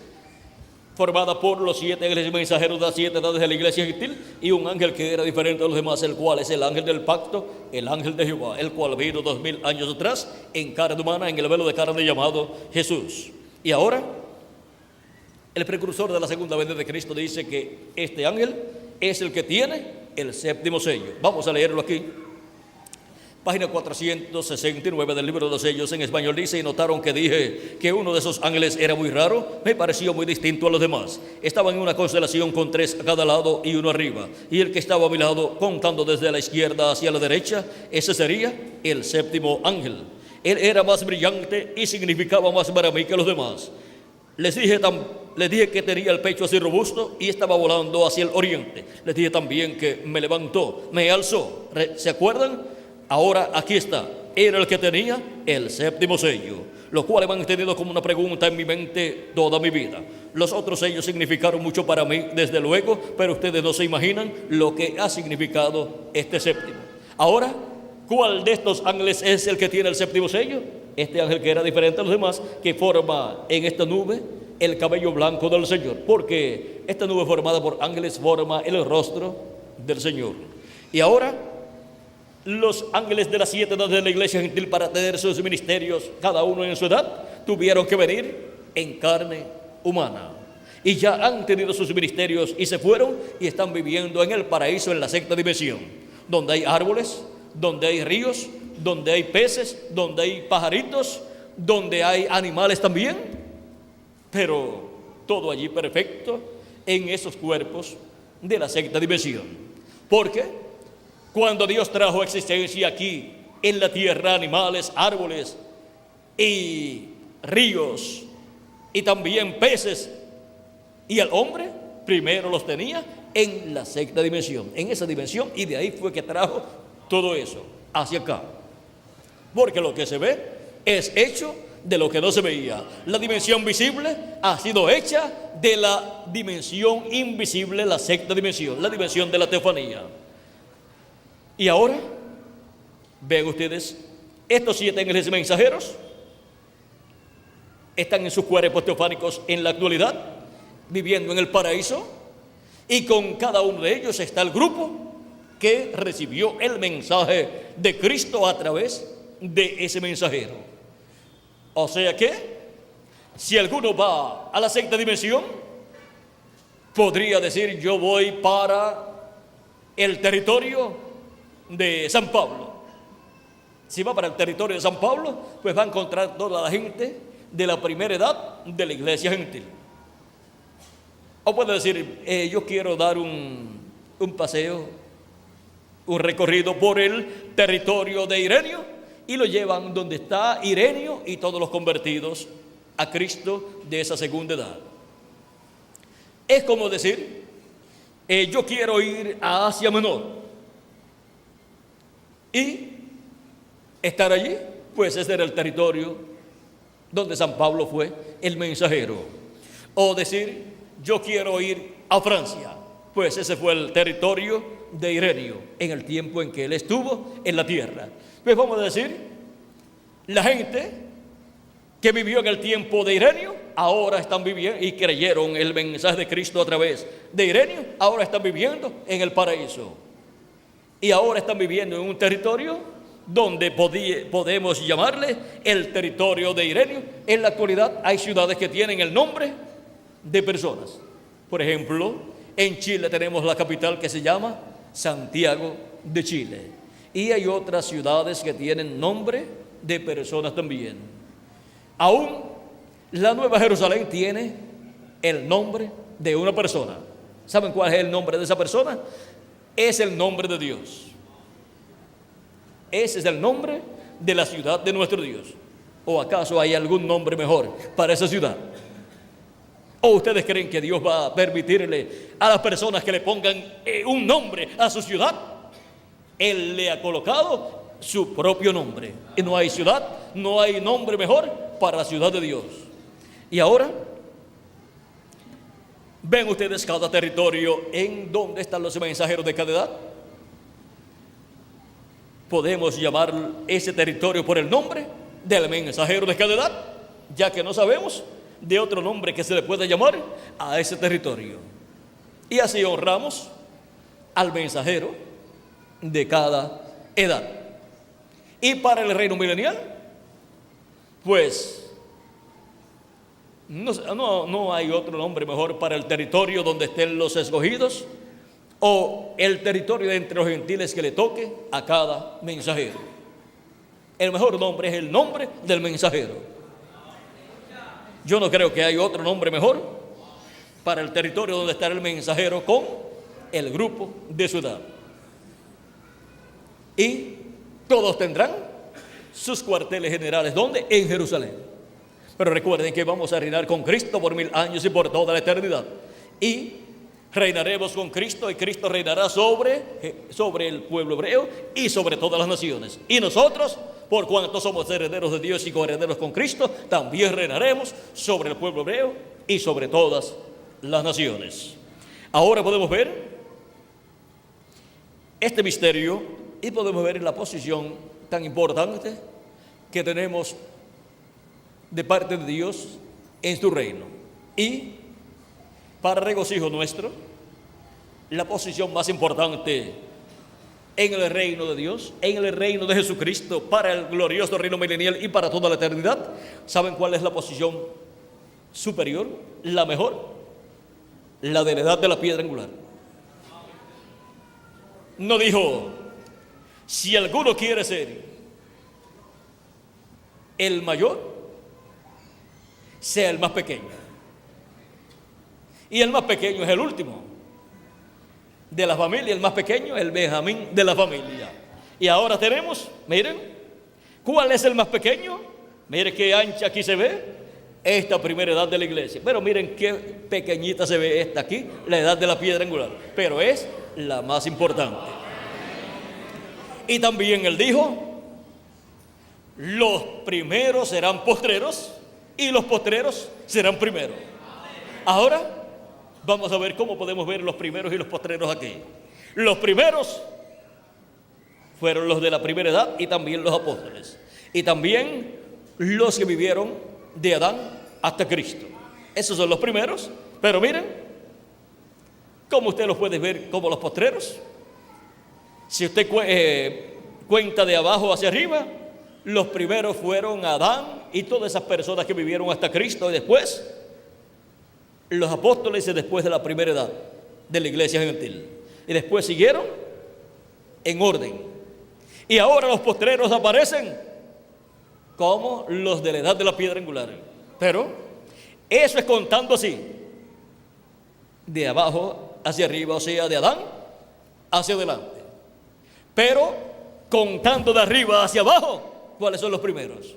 formada por los 7 ángeles mensajeros de las 7 edades de la iglesia gentil, y un ángel que era diferente a los demás, el cual es el ángel del pacto, el ángel de Jehová, el cual vino 2000 años atrás en carne humana, en el velo de carne llamado Jesús. Y ahora, el precursor de la segunda venida de Cristo dice que este ángel es el que tiene el séptimo sello. Vamos a leerlo aquí. Página 469 del libro de los sellos en español dice: y notaron que dije que uno de esos ángeles era muy raro, me pareció muy distinto a los demás. Estaban en una constelación con 3 a cada lado y uno arriba. Y el que estaba a mi lado, contando desde la izquierda hacia la derecha, ese sería el séptimo ángel. Él era más brillante y significaba más para mí que los demás. Les dije que tenía el pecho así robusto y estaba volando hacia el oriente. Les dije también que me levantó, me alzó. ¿Se acuerdan? Ahora aquí está, era el que tenía el séptimo sello, lo cual he mantenido como una pregunta en mi mente toda mi vida. Los otros sellos significaron mucho para mí, desde luego, pero ustedes no se imaginan lo que ha significado este séptimo. Ahora, ¿cuál de estos ángeles es el que tiene el séptimo sello? Este ángel que era diferente a los demás, que forma en esta nube el cabello blanco del Señor, porque esta nube formada por ángeles forma el rostro del Señor. Y ahora, los ángeles de las 7 edades de la iglesia gentil, para tener sus ministerios, cada uno en su edad, tuvieron que venir en carne humana. Y ya han tenido sus ministerios y se fueron y están viviendo en el paraíso, en la sexta dimensión, donde hay árboles, donde hay ríos, donde hay peces, donde hay pajaritos, donde hay animales también, pero todo allí perfecto en esos cuerpos de la sexta dimensión. Porque cuando Dios trajo existencia aquí en la tierra, animales, árboles y ríos y también peces, y el hombre primero los tenía en la sexta dimensión, en esa dimensión, y de ahí fue que trajo todo eso hacia acá. Porque lo que se ve es hecho de lo que no se veía. La dimensión visible ha sido hecha de la dimensión invisible, la sexta dimensión, la dimensión de la teofanía. Y ahora, ven ustedes, estos 7 ángeles mensajeros están en sus cuerpos teofánicos en la actualidad, viviendo en el paraíso, y con cada uno de ellos está el grupo que recibió el mensaje de Cristo a través de ese mensajero. O sea que, si alguno va a la sexta dimensión, podría decir: yo voy para el territorio de San Pablo. Si va para el territorio de San Pablo, pues va a encontrar toda la gente de la primera edad de la iglesia gentil. O puede decir: yo quiero dar un paseo, un recorrido por el territorio de Ireneo, y lo llevan donde está Ireneo y todos los convertidos a Cristo de esa segunda edad. Es como decir: yo quiero ir a Asia Menor. y estar allí, pues ese era el territorio donde San Pablo fue el mensajero. O decir, yo quiero ir a Francia, pues ese fue el territorio de Ireneo en el tiempo en que él estuvo en la tierra. Pues vamos a decir, la gente que vivió en el tiempo de Ireneo, ahora están viviendo y creyeron el mensaje de Cristo a través de Ireneo, ahora están viviendo en el paraíso. Y ahora están viviendo en un territorio donde podemos llamarle el territorio de Ireneo. En la actualidad hay ciudades que tienen el nombre de personas. Por ejemplo, en Chile tenemos la capital que se llama Santiago de Chile. Y hay otras ciudades que tienen nombre de personas también. Aún la Nueva Jerusalén tiene el nombre de una persona. ¿Saben cuál es el nombre de esa persona? Es el nombre de Dios. Ese es el nombre de la ciudad de nuestro Dios. ¿O acaso hay algún nombre mejor para esa ciudad? ¿O ustedes creen que Dios va a permitirle a las personas que le pongan un nombre a su ciudad? Él le ha colocado su propio nombre. Y no hay ciudad, no hay nombre mejor para la ciudad de Dios. Y ahora, ven ustedes cada territorio en donde están los mensajeros de cada edad. Podemos llamar ese territorio por el nombre del mensajero de cada edad, ya que no sabemos de otro nombre que se le pueda llamar a ese territorio. Y así honramos al mensajero de cada edad. Y para el reino milenial, pues no hay otro nombre mejor para el territorio donde estén los escogidos, o el territorio de entre los gentiles que le toque a cada mensajero. El mejor nombre es el nombre del mensajero. Yo no creo que hay otro nombre mejor para el territorio donde estará el mensajero con el grupo de su edad. Y todos tendrán sus cuarteles generales. ¿Dónde? En Jerusalén. Pero recuerden que vamos a reinar con Cristo por 1000 años y por toda la eternidad. Y reinaremos con Cristo, y Cristo reinará sobre el pueblo hebreo y sobre todas las naciones. Y nosotros, por cuanto somos herederos de Dios y coherederos con Cristo, también reinaremos sobre el pueblo hebreo y sobre todas las naciones. Ahora podemos ver este misterio y podemos ver la posición tan importante que tenemos de parte de Dios en su reino. Y para regocijo nuestro, la posición más importante en el reino de Dios, en el reino de Jesucristo, para el glorioso reino milenial y para toda la eternidad. ¿Saben cuál es la posición superior, la mejor? La de la edad de la piedra angular. No dijo, si alguno quiere ser el mayor, sea el más pequeño. Y el más pequeño es el último de la familia, el más pequeño, el Benjamín de la familia. Y ahora tenemos, miren, ¿cuál es el más pequeño? Miren qué ancha aquí se ve esta primera edad de la iglesia. Pero miren qué pequeñita se ve esta aquí, la edad de la piedra angular. Pero es la más importante. Y también él dijo, los primeros serán postreros y los postreros serán primeros. Ahora vamos a ver cómo podemos ver los primeros y los postreros aquí. Los primeros fueron los de la primera edad y también los apóstoles. Y también los que vivieron de Adán hasta Cristo. Esos son los primeros. Pero miren, ¿cómo usted los puede ver como los postreros? Si usted cuenta de abajo hacia arriba, los primeros fueron Adán y todas esas personas que vivieron hasta Cristo, y después los apóstoles, y después de la primera edad de la iglesia gentil. Y después siguieron en orden. Y ahora los postreros aparecen como los de la edad de la piedra angular. Pero eso es contando así, de abajo hacia arriba, o sea, de Adán hacia adelante. Pero contando de arriba hacia abajo, ¿cuáles son los primeros?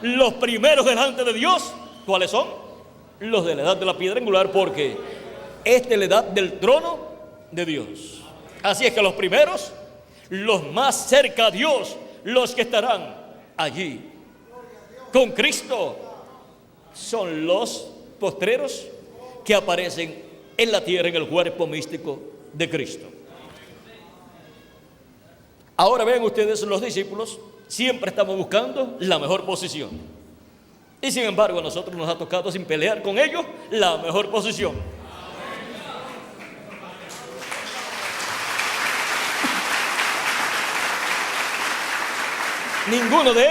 Los primeros delante de Dios, ¿cuáles son? Los de la edad de la piedra angular, porque esta es la edad del trono de Dios. Así es que los primeros, los más cerca a Dios, los que estarán allí con Cristo, son los postreros que aparecen en la tierra en el cuerpo místico de Cristo. Ahora vean ustedes, los discípulos siempre estamos buscando la mejor posición. Y sin embargo a nosotros nos ha tocado, sin pelear con ellos, la mejor posición. Ninguno de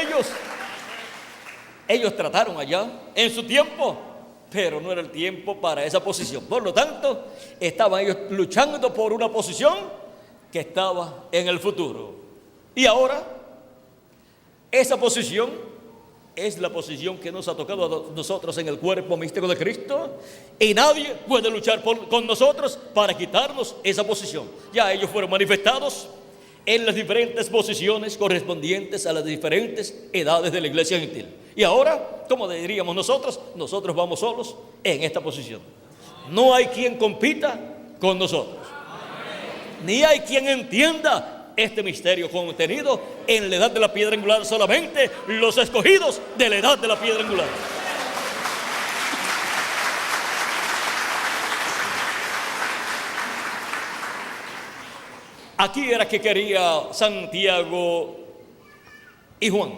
ellos trataron allá en su tiempo, pero no era el tiempo para esa posición. Por lo tanto, estaban ellos luchando por una posición que estaba en el futuro. Y ahora, esa posición es la posición que nos ha tocado a nosotros en el cuerpo místico de Cristo, y nadie puede luchar con nosotros para quitarnos esa posición. Ya ellos fueron manifestados en las diferentes posiciones correspondientes a las diferentes edades de la iglesia gentil. Y ahora, como diríamos nosotros vamos solos en esta posición. No hay quien compita con nosotros, ni hay quien entienda este misterio contenido en la edad de la piedra angular. Solamente los escogidos de la edad de la piedra angular. Aquí era que quería Santiago y Juan.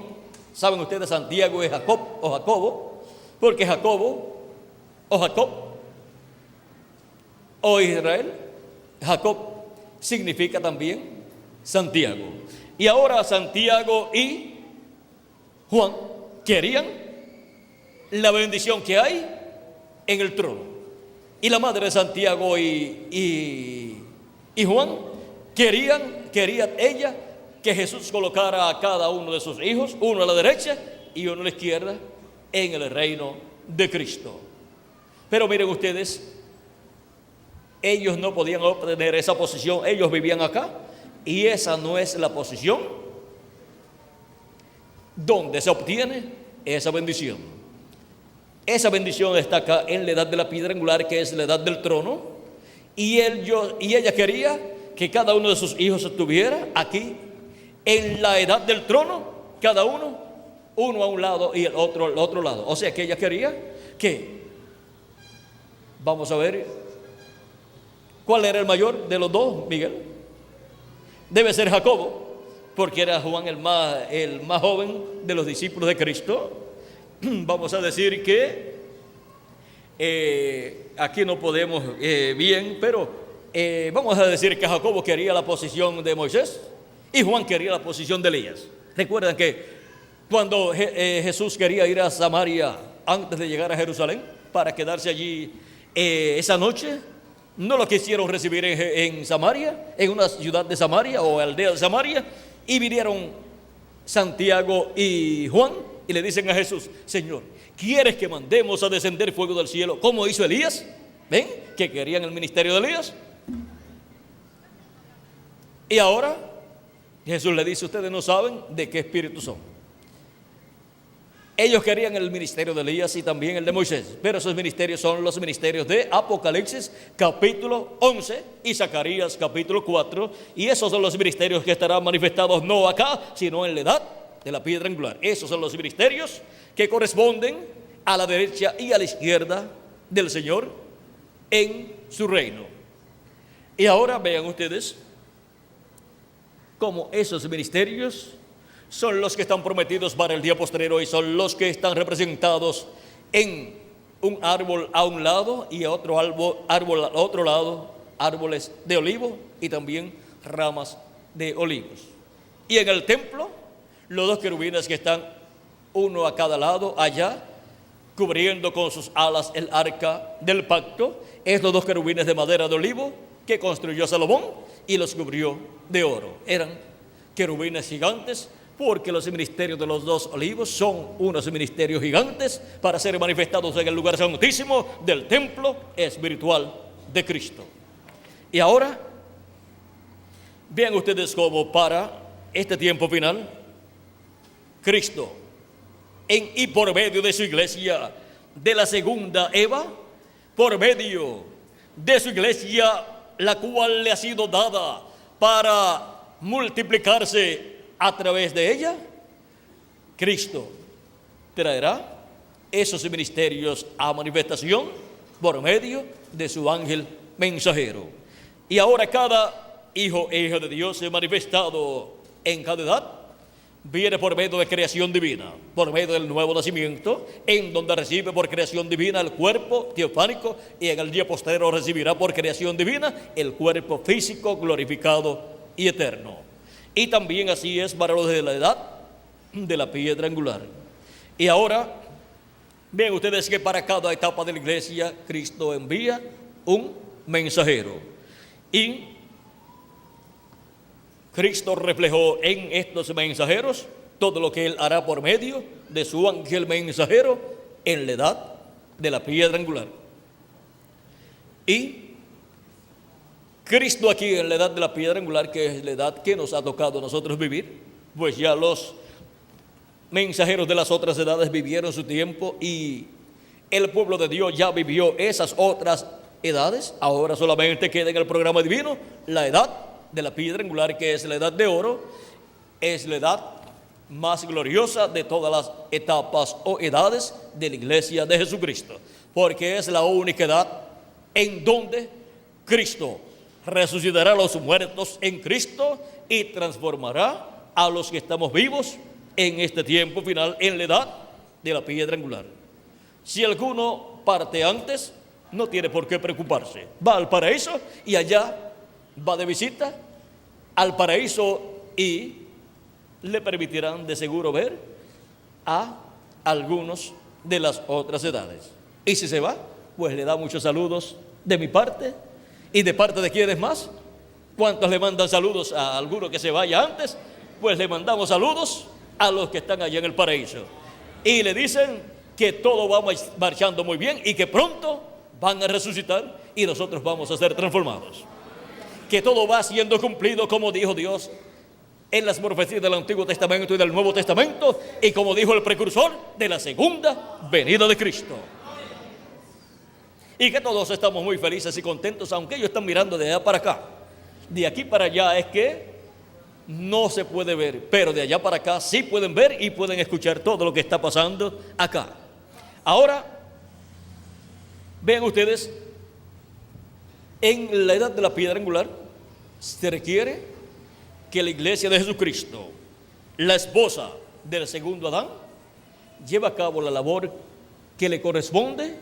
Saben ustedes, Santiago es Jacob o Jacobo, porque Jacobo o Jacob o Israel, Jacob significa también Santiago. Y ahora Santiago y Juan querían la bendición que hay en el trono. Y la madre de Santiago y Juan quería ella que Jesús colocara a cada uno de sus hijos, uno a la derecha y uno a la izquierda, en el reino de Cristo. Pero miren ustedes, ellos no podían obtener esa posición. Ellos vivían acá, y esa no es la posición donde se obtiene esa bendición. Esa bendición está acá en la edad de la piedra angular, que es la edad del trono, y ella quería que cada uno de sus hijos estuviera aquí en la edad del trono, cada uno a un lado y el otro al otro lado. O sea que ella quería que, vamos a ver, ¿cuál era el mayor de los dos, Miguel? Debe ser Jacobo, porque era Juan el más joven de los discípulos de Cristo. Vamos a decir que aquí no podemos bien, pero vamos a decir que Jacobo quería la posición de Moisés y Juan quería la posición de Elías. Recuerdan que cuando Jesús quería ir a Samaria antes de llegar a Jerusalén para quedarse allí esa noche, no lo quisieron recibir en Samaria, en una ciudad de Samaria o aldea de Samaria, y vinieron Santiago y Juan y le dicen a Jesús: Señor, ¿quieres que mandemos a descender fuego del cielo como hizo Elías? ¿Ven? Que querían el ministerio de Elías. Y ahora Jesús le dice: ustedes no saben de qué espíritu son. Ellos querían el ministerio de Elías y también el de Moisés, pero esos ministerios son los ministerios de Apocalipsis capítulo 11 y Zacarías capítulo 4, y esos son los ministerios que estarán manifestados no acá, sino en la edad de la piedra angular. Esos son los ministerios que corresponden a la derecha y a la izquierda del Señor en su reino. Y ahora vean ustedes cómo esos ministerios son los que están prometidos para el día postrero, y son los que están representados en un árbol a un lado y otro árbol al otro lado, árboles de olivo y también ramas de olivos. Y en el templo, los dos querubines que están uno a cada lado allá, cubriendo con sus alas el arca del pacto, es los dos querubines de madera de olivo que construyó Salomón y los cubrió de oro. Eran querubines gigantes, porque los ministerios de los dos olivos son unos ministerios gigantes para ser manifestados en el lugar santísimo del templo espiritual de Cristo. Y ahora, vean ustedes cómo para este tiempo final, Cristo, en y por medio de su iglesia, de la segunda Eva, por medio de su iglesia, la cual le ha sido dada para multiplicarse a través de ella, Cristo traerá esos ministerios a manifestación por medio de su ángel mensajero. Y ahora cada hijo e hija de Dios se ha manifestado en cada edad, viene por medio de creación divina, por medio del nuevo nacimiento, en donde recibe por creación divina el cuerpo teofánico, y en el día postrero recibirá por creación divina el cuerpo físico glorificado y eterno. Y también así es para los de la edad de la piedra angular. Y ahora vean ustedes que para cada etapa de la iglesia Cristo envía un mensajero, y Cristo reflejó en estos mensajeros todo lo que Él hará por medio de su ángel mensajero en la edad de la piedra angular. Y Cristo aquí en la edad de la piedra angular, que es la edad que nos ha tocado a nosotros vivir, pues ya los mensajeros de las otras edades vivieron su tiempo y el pueblo de Dios ya vivió esas otras edades. Ahora solamente queda en el programa divino la edad de la piedra angular, que es la edad de oro. Es la edad más gloriosa de todas las etapas o edades de la iglesia de Jesucristo, porque es la única edad en donde Cristo resucitará a los muertos en Cristo y transformará a los que estamos vivos en este tiempo final en la edad de la piedra angular. Si alguno parte antes, no tiene por qué preocuparse. Va al paraíso y allá va de visita al paraíso, y le permitirán de seguro ver a algunos de las otras edades. Y si se va, pues le da muchos saludos de mi parte y de parte de quienes más. ¿Cuántos le mandan saludos a alguno que se vaya antes? Pues le mandamos saludos a los que están allá en el paraíso, y le dicen que todo va marchando muy bien y que pronto van a resucitar y nosotros vamos a ser transformados, que todo va siendo cumplido como dijo Dios en las profecías del Antiguo Testamento y del Nuevo Testamento, y como dijo el precursor de la segunda venida de Cristo, y que todos estamos muy felices y contentos, aunque ellos están mirando de allá para acá. De aquí para allá es que no se puede ver, pero de allá para acá sí pueden ver y pueden escuchar todo lo que está pasando acá. Ahora, vean ustedes, en la edad de la piedra angular se requiere que la iglesia de Jesucristo, la esposa del segundo Adán, lleve a cabo la labor que le corresponde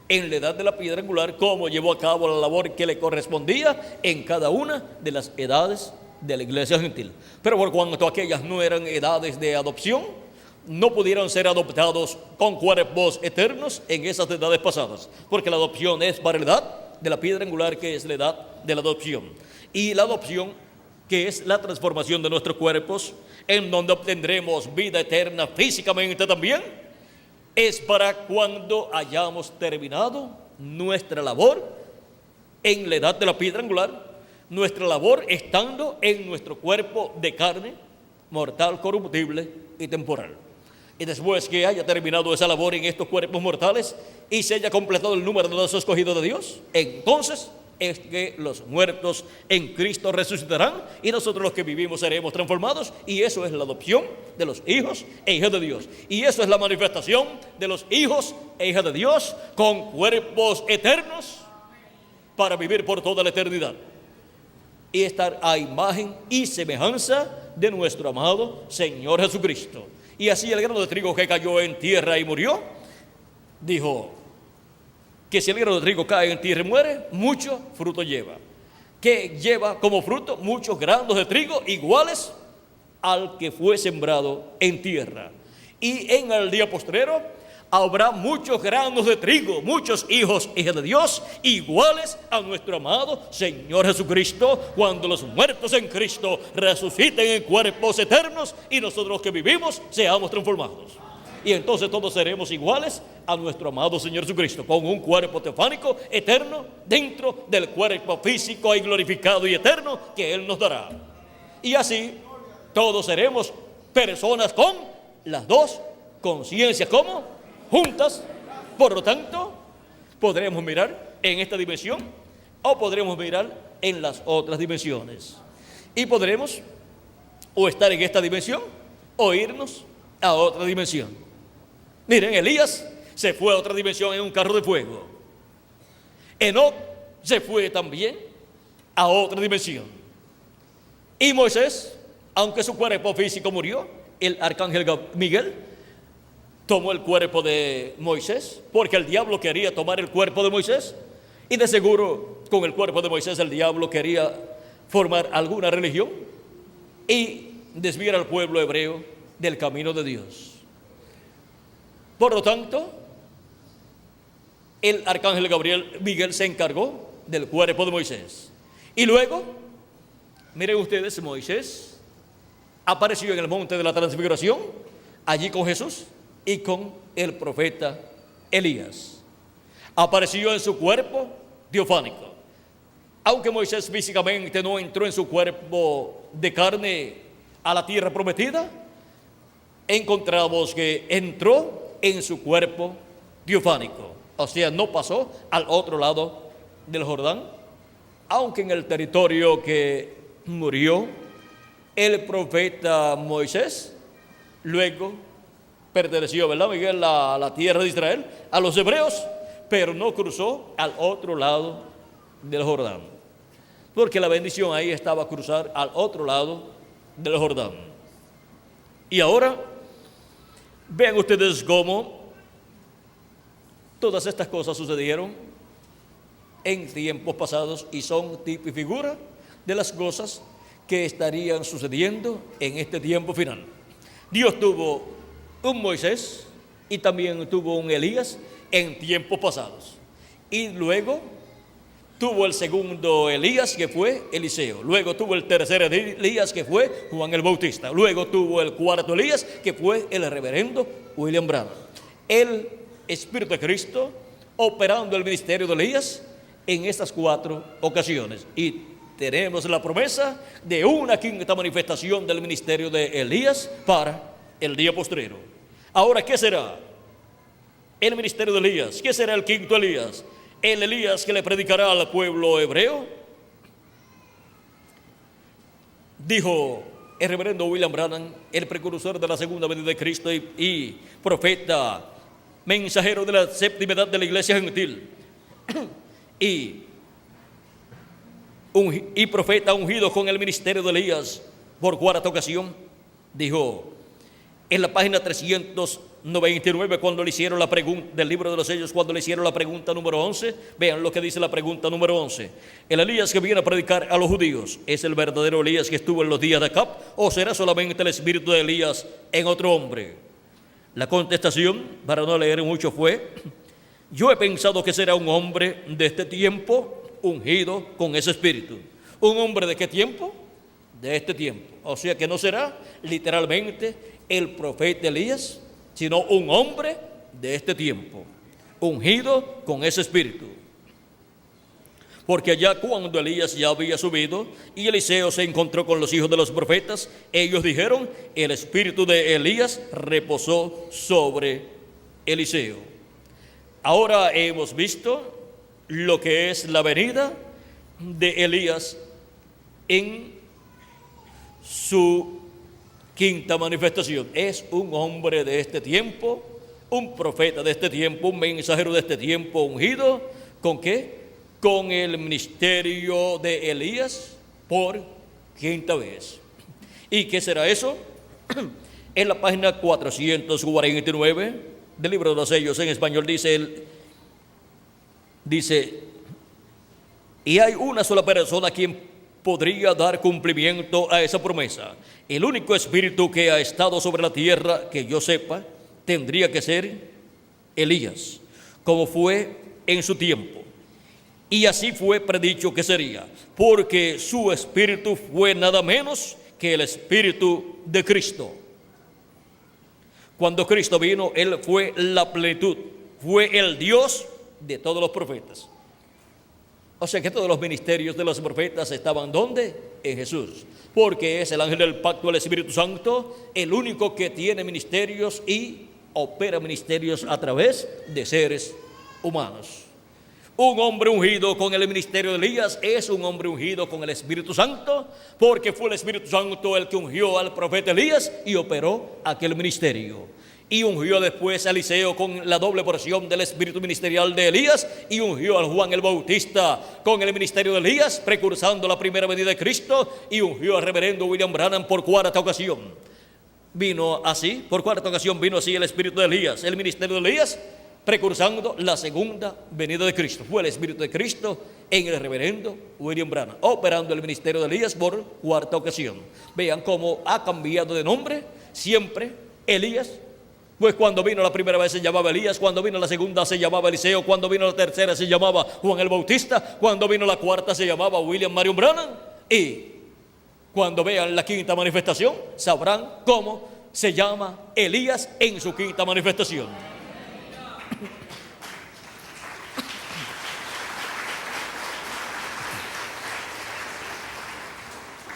en la edad de la piedra angular, como llevó a cabo la labor que le correspondía en cada una de las edades de la iglesia gentil. Pero por cuanto aquellas no eran edades de adopción, no pudieron ser adoptados con cuerpos eternos en esas edades pasadas, porque la adopción es para la edad de la piedra angular, que es la edad de la adopción. Y la adopción, que es la transformación de nuestros cuerpos, en donde obtendremos vida eterna físicamente también, es para cuando hayamos terminado nuestra labor en la edad de la piedra angular, nuestra labor estando en nuestro cuerpo de carne, mortal, corruptible y temporal. Y después que haya terminado esa labor en estos cuerpos mortales y se haya completado el número de los escogidos de Dios, entonces es que los muertos en Cristo resucitarán y nosotros los que vivimos seremos transformados, y eso es la adopción de los hijos e hijas de Dios, y eso es la manifestación de los hijos e hijas de Dios con cuerpos eternos para vivir por toda la eternidad y estar a imagen y semejanza de nuestro amado Señor Jesucristo. Y así el grano de trigo que cayó en tierra y murió, dijo que si el grano de trigo cae en tierra y muere, mucho fruto lleva. Que lleva como fruto muchos granos de trigo iguales al que fue sembrado en tierra. Y en el día postrero habrá muchos granos de trigo, muchos hijos e hijas de Dios iguales a nuestro amado Señor Jesucristo, cuando los muertos en Cristo resuciten en cuerpos eternos y nosotros los que vivimos seamos transformados. Y entonces todos seremos iguales a nuestro amado Señor Jesucristo, con un cuerpo teofánico eterno dentro del cuerpo físico y glorificado y eterno que Él nos dará. Y así todos seremos personas con las dos conciencias como juntas. Por lo tanto, podremos mirar en esta dimensión o podremos mirar en las otras dimensiones. Y podremos o estar en esta dimensión o irnos a otra dimensión. Miren, Elías se fue a otra dimensión en un carro de fuego. Enoc se fue también a otra dimensión. Y Moisés, aunque su cuerpo físico murió, el arcángel Miguel tomó el cuerpo de Moisés, porque el diablo quería tomar el cuerpo de Moisés, y de seguro con el cuerpo de Moisés el diablo quería formar alguna religión y desviar al pueblo hebreo del camino de Dios. Por lo tanto, el arcángel Miguel se encargó del cuerpo de Moisés. Y luego, miren ustedes, Moisés apareció en el monte de la transfiguración, allí con Jesús y con el profeta Elías. Apareció en su cuerpo teofánico. Aunque Moisés físicamente no entró en su cuerpo de carne a la tierra prometida, encontramos que entró en su cuerpo teofánico. O sea, no pasó al otro lado del Jordán, aunque en el territorio que murió el profeta Moisés, luego perteneció, ¿verdad, Miguel?, a la tierra de Israel, a los hebreos, pero no cruzó al otro lado del Jordán, porque la bendición ahí estaba cruzar al otro lado del Jordán. Y ahora, vean ustedes cómo todas estas cosas sucedieron en tiempos pasados y son tipo y figura de las cosas que estarían sucediendo en este tiempo final. Dios tuvo un Moisés y también tuvo un Elías en tiempos pasados. Y luego tuvo el segundo Elías, que fue Eliseo. Luego tuvo el tercer Elías, que fue Juan el Bautista. Luego tuvo el cuarto Elías, que fue el reverendo William Branham. El Espíritu de Cristo operando el ministerio de Elías en estas 4 ocasiones. Y tenemos la promesa de una quinta manifestación del ministerio de Elías para el día postrero. Ahora, ¿qué será el ministerio de Elías? ¿Qué será el quinto Elías? El Elías que le predicará al pueblo hebreo. Dijo el reverendo William Branham, el precursor de la segunda venida de Cristo y profeta, mensajero de la séptima edad de la iglesia gentil, y profeta ungido con el ministerio de Elías por 4ª ocasión, dijo en la página 399, cuando le hicieron la pregunta del libro de los sellos, cuando le hicieron la pregunta número 11, vean lo que dice la pregunta número 11. El Elías que viene a predicar a los judíos, ¿es el verdadero Elías que estuvo en los días de Acab, o será solamente el espíritu de Elías en otro hombre? La contestación, para no leer mucho, fue: yo he pensado que será un hombre de este tiempo ungido con ese espíritu. ¿Un hombre de qué tiempo? De este tiempo. O sea que no será literalmente el profeta Elías, sino un hombre de este tiempo, ungido con ese espíritu. Porque ya cuando Elías ya había subido y Eliseo se encontró con los hijos de los profetas, ellos dijeron: el espíritu de Elías reposó sobre Eliseo. Ahora hemos visto lo que es la venida de Elías en su quinta manifestación. Es un hombre de este tiempo, un profeta de este tiempo, un mensajero de este tiempo, ungido ¿con qué? Con el ministerio de Elías por quinta vez. ¿Y qué será eso? En la página 449 del libro de los sellos, en español, dice: y hay una sola persona quien podría dar cumplimiento a esa promesa. El único espíritu que ha estado sobre la tierra, que yo sepa, tendría que ser Elías, como fue en su tiempo. Y así fue predicho que sería, porque su espíritu fue nada menos que el espíritu de Cristo. Cuando Cristo vino, Él fue la plenitud, fue el Dios de todos los profetas. O sea que todos los ministerios de los profetas estaban ¿dónde? En Jesús, porque es el ángel del pacto, el Espíritu Santo, el único que tiene ministerios y opera ministerios a través de seres humanos. Un hombre ungido con el ministerio de Elías es un hombre ungido con el Espíritu Santo, porque fue el Espíritu Santo el que ungió al profeta Elías y operó aquel ministerio. Y ungió después a Eliseo con la doble porción del espíritu ministerial de Elías, y ungió a Juan el Bautista con el ministerio de Elías, precursando la primera venida de Cristo, y ungió al reverendo William Branham por cuarta ocasión. Por cuarta ocasión vino así el espíritu de Elías, el ministerio de Elías, precursando la segunda venida de Cristo. Fue el Espíritu de Cristo en el reverendo William Branham, operando el ministerio de Elías por cuarta ocasión. Vean cómo ha cambiado de nombre siempre Elías. Pues cuando vino la primera vez se llamaba Elías, cuando vino la segunda se llamaba Eliseo, cuando vino la tercera se llamaba Juan el Bautista, cuando vino la cuarta se llamaba William Marion Branham, y cuando vean la quinta manifestación sabrán cómo se llama Elías en su quinta manifestación.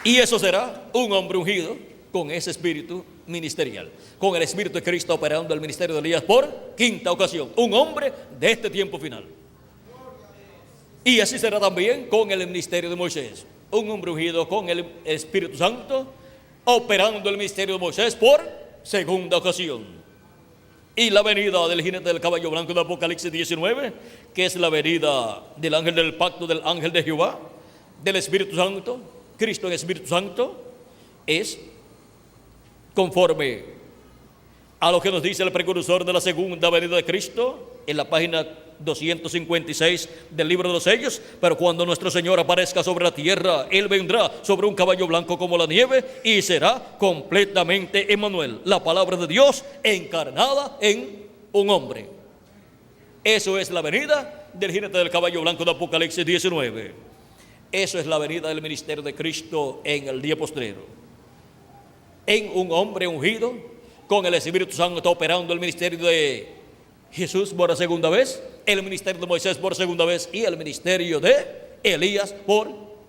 Y eso será un hombre ungido con ese espíritu ministerial, con el Espíritu de Cristo operando el ministerio de Elías por quinta ocasión, un hombre de este tiempo final. Y así será también con el ministerio de Moisés, un hombre ungido con el Espíritu Santo operando el ministerio de Moisés por segunda ocasión. Y la venida del jinete del caballo blanco de Apocalipsis 19, que es la venida del ángel del pacto, del ángel de Jehová, del Espíritu Santo, Cristo en Espíritu Santo, es conforme a lo que nos dice el precursor de la segunda venida de Cristo en la página 256 del libro de los sellos. Pero cuando nuestro Señor aparezca sobre la tierra, Él vendrá sobre un caballo blanco como la nieve y será completamente Emmanuel, la palabra de Dios encarnada en un hombre. Eso es la venida del jinete del caballo blanco de Apocalipsis 19. Eso es la venida del ministerio de Cristo en el día postrero, en un hombre ungido con el Espíritu Santo operando el ministerio de Jesús por la segunda vez, el ministerio de Moisés por segunda vez y el ministerio de Elías por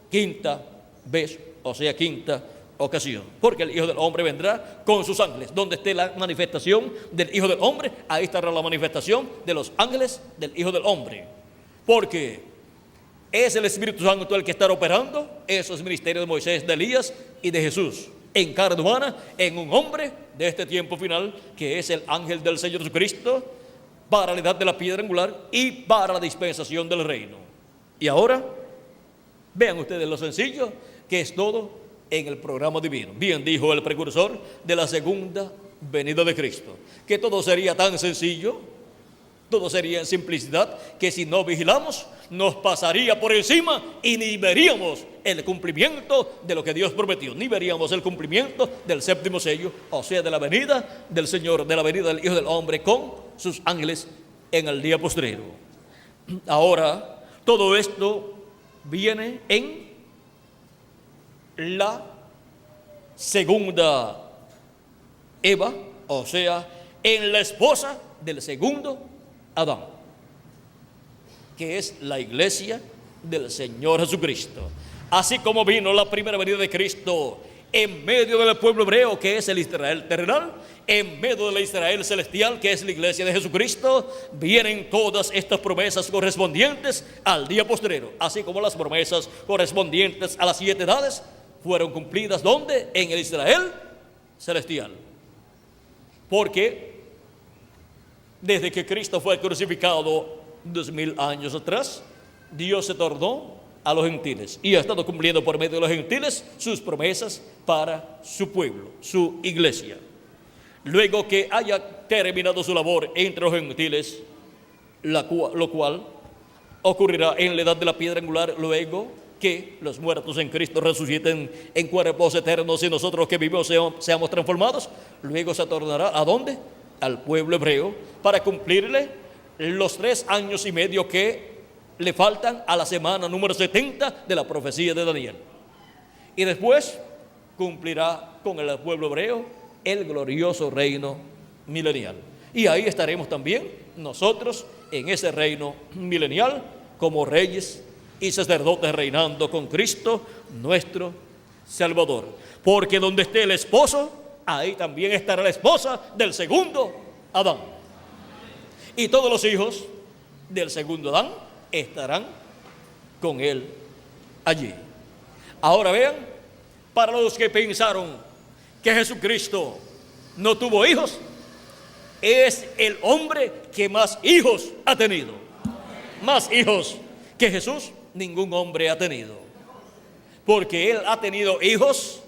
quinta vez, o sea, quinta ocasión, porque el Hijo del Hombre vendrá con sus ángeles. Donde esté la manifestación del Hijo del Hombre, ahí estará la manifestación de los ángeles del Hijo del Hombre, porque es el Espíritu Santo el que está operando esos ministerios de Moisés, de Elías y de Jesús en carne humana, en un hombre de este tiempo final, que es el ángel del Señor Jesucristo, para la edad de la piedra angular y para la dispensación del reino. Y ahora, vean ustedes lo sencillo que es todo en el programa divino. Bien dijo el precursor de la segunda venida de Cristo, que todo sería tan sencillo, todo sería en simplicidad, que si no vigilamos nos pasaría por encima y ni veríamos el cumplimiento de lo que Dios prometió, ni veríamos el cumplimiento del séptimo sello, o sea, de la venida del Señor, de la venida del Hijo del Hombre con sus ángeles en el día postrero. Ahora, todo esto viene en la segunda Eva, o sea, en la esposa del segundo Adán, que es la iglesia del Señor Jesucristo. Así como vino la primera venida de Cristo en medio del pueblo hebreo, que es el Israel terrenal, en medio de la Israel celestial, que es la iglesia de Jesucristo, vienen todas estas promesas correspondientes al día postrero, así como las promesas correspondientes a las 7 edades fueron cumplidas. ¿Dónde? En el Israel celestial. Porque desde que Cristo fue crucificado 2000 años atrás, Dios se tornó a los gentiles y ha estado cumpliendo por medio de los gentiles sus promesas para su pueblo, su iglesia. Luego que haya terminado su labor entre los gentiles, lo cual ocurrirá en la edad de la piedra angular, luego que los muertos en Cristo resuciten en cuerpos eternos y nosotros que vivimos seamos transformados, luego se tornará ¿a dónde? Al pueblo hebreo, para cumplirle los 3 años y medio que le faltan a la semana número 70 de la profecía de Daniel. Y después cumplirá con el pueblo hebreo el glorioso reino milenial. Y ahí estaremos también nosotros en ese reino milenial como reyes y sacerdotes reinando con Cristo nuestro Salvador. Porque donde esté el esposo, ahí también estará la esposa del segundo Adán. Y todos los hijos del segundo Adán estarán con Él allí. Ahora vean, para los que pensaron que Jesucristo no tuvo hijos, es el hombre que más hijos ha tenido. Más hijos que Jesús, ningún hombre ha tenido. Porque Él ha tenido hijos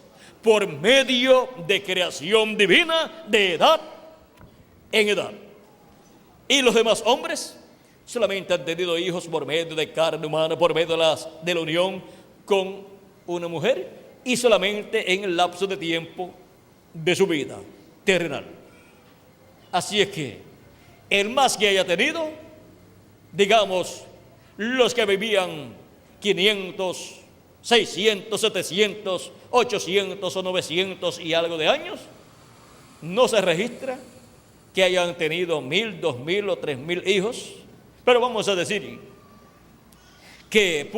por medio de creación divina, de edad en edad. Y los demás hombres solamente han tenido hijos por medio de carne humana, por medio de la unión con una mujer, y solamente en el lapso de tiempo de su vida terrenal. Así es que el más que haya tenido, digamos, los que vivían 500, 600, 700, 800 o 900 y algo de años, no se registra que hayan tenido 1000, 2000 o 3000 hijos, pero vamos a decir que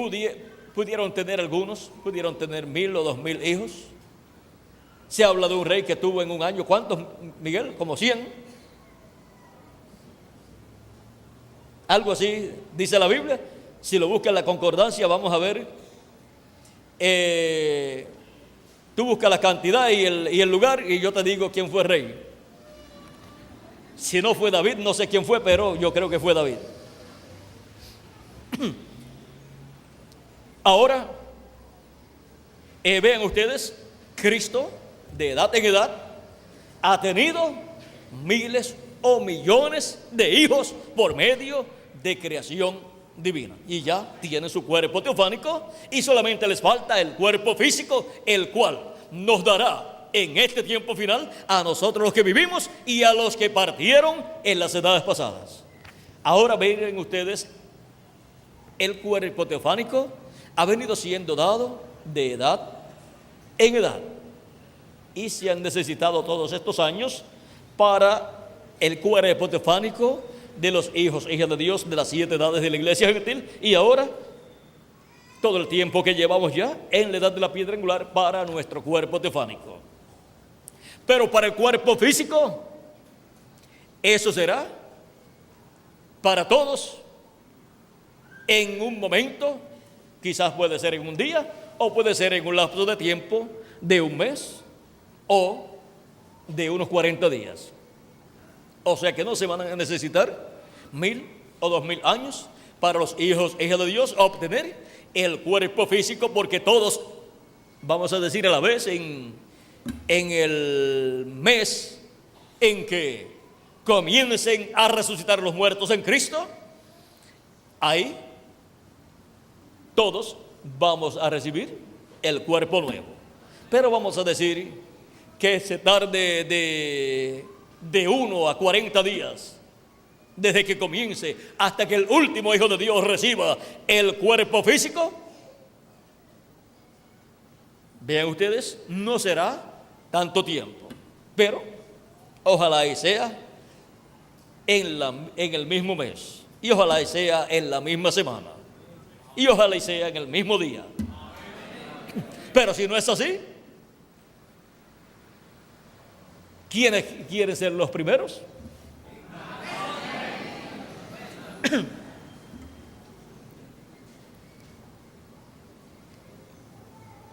pudieron tener algunos, pudieron tener 1000 o 2000 hijos. Se habla de un rey que tuvo en un año, ¿cuántos, Miguel? Como 100. Algo así dice la Biblia. Si lo buscas en la concordancia, vamos a ver. Tú buscas la cantidad y el lugar, y yo te digo quién fue rey. Si no fue David, no sé quién fue, pero yo creo que fue David. Ahora, vean ustedes, Cristo, de edad en edad, ha tenido miles o millones de hijos por medio de creación divina. Y ya tienen su cuerpo teofánico, y solamente les falta el cuerpo físico, el cual nos dará en este tiempo final a nosotros los que vivimos y a los que partieron en las edades pasadas. Ahora ven ustedes, el cuerpo teofánico ha venido siendo dado de edad en edad, y se han necesitado todos estos años para el cuerpo teofánico de los hijos e hijas de Dios de las 7 edades de la iglesia gentil, y ahora todo el tiempo que llevamos ya en la edad de la piedra angular para nuestro cuerpo teofánico. Pero para el cuerpo físico, eso será para todos en un momento, quizás puede ser en un día, o puede ser en un lapso de tiempo de un mes o de unos 40 días. O sea que no se van a necesitar 1000 o 2000 años para los hijos e hijas de Dios obtener el cuerpo físico, porque todos, vamos a decir a la vez, en el mes en que comiencen a resucitar los muertos en Cristo, ahí todos vamos a recibir el cuerpo nuevo. Pero vamos a decir que se tarde de 1 a 40 días desde que comience hasta que el último hijo de Dios reciba el cuerpo físico. Vean ustedes, no será tanto tiempo, pero ojalá y sea en el mismo mes, y ojalá y sea en la misma semana, y ojalá y sea en el mismo día. Pero si no es así, ¿quiénes quieren ser los primeros?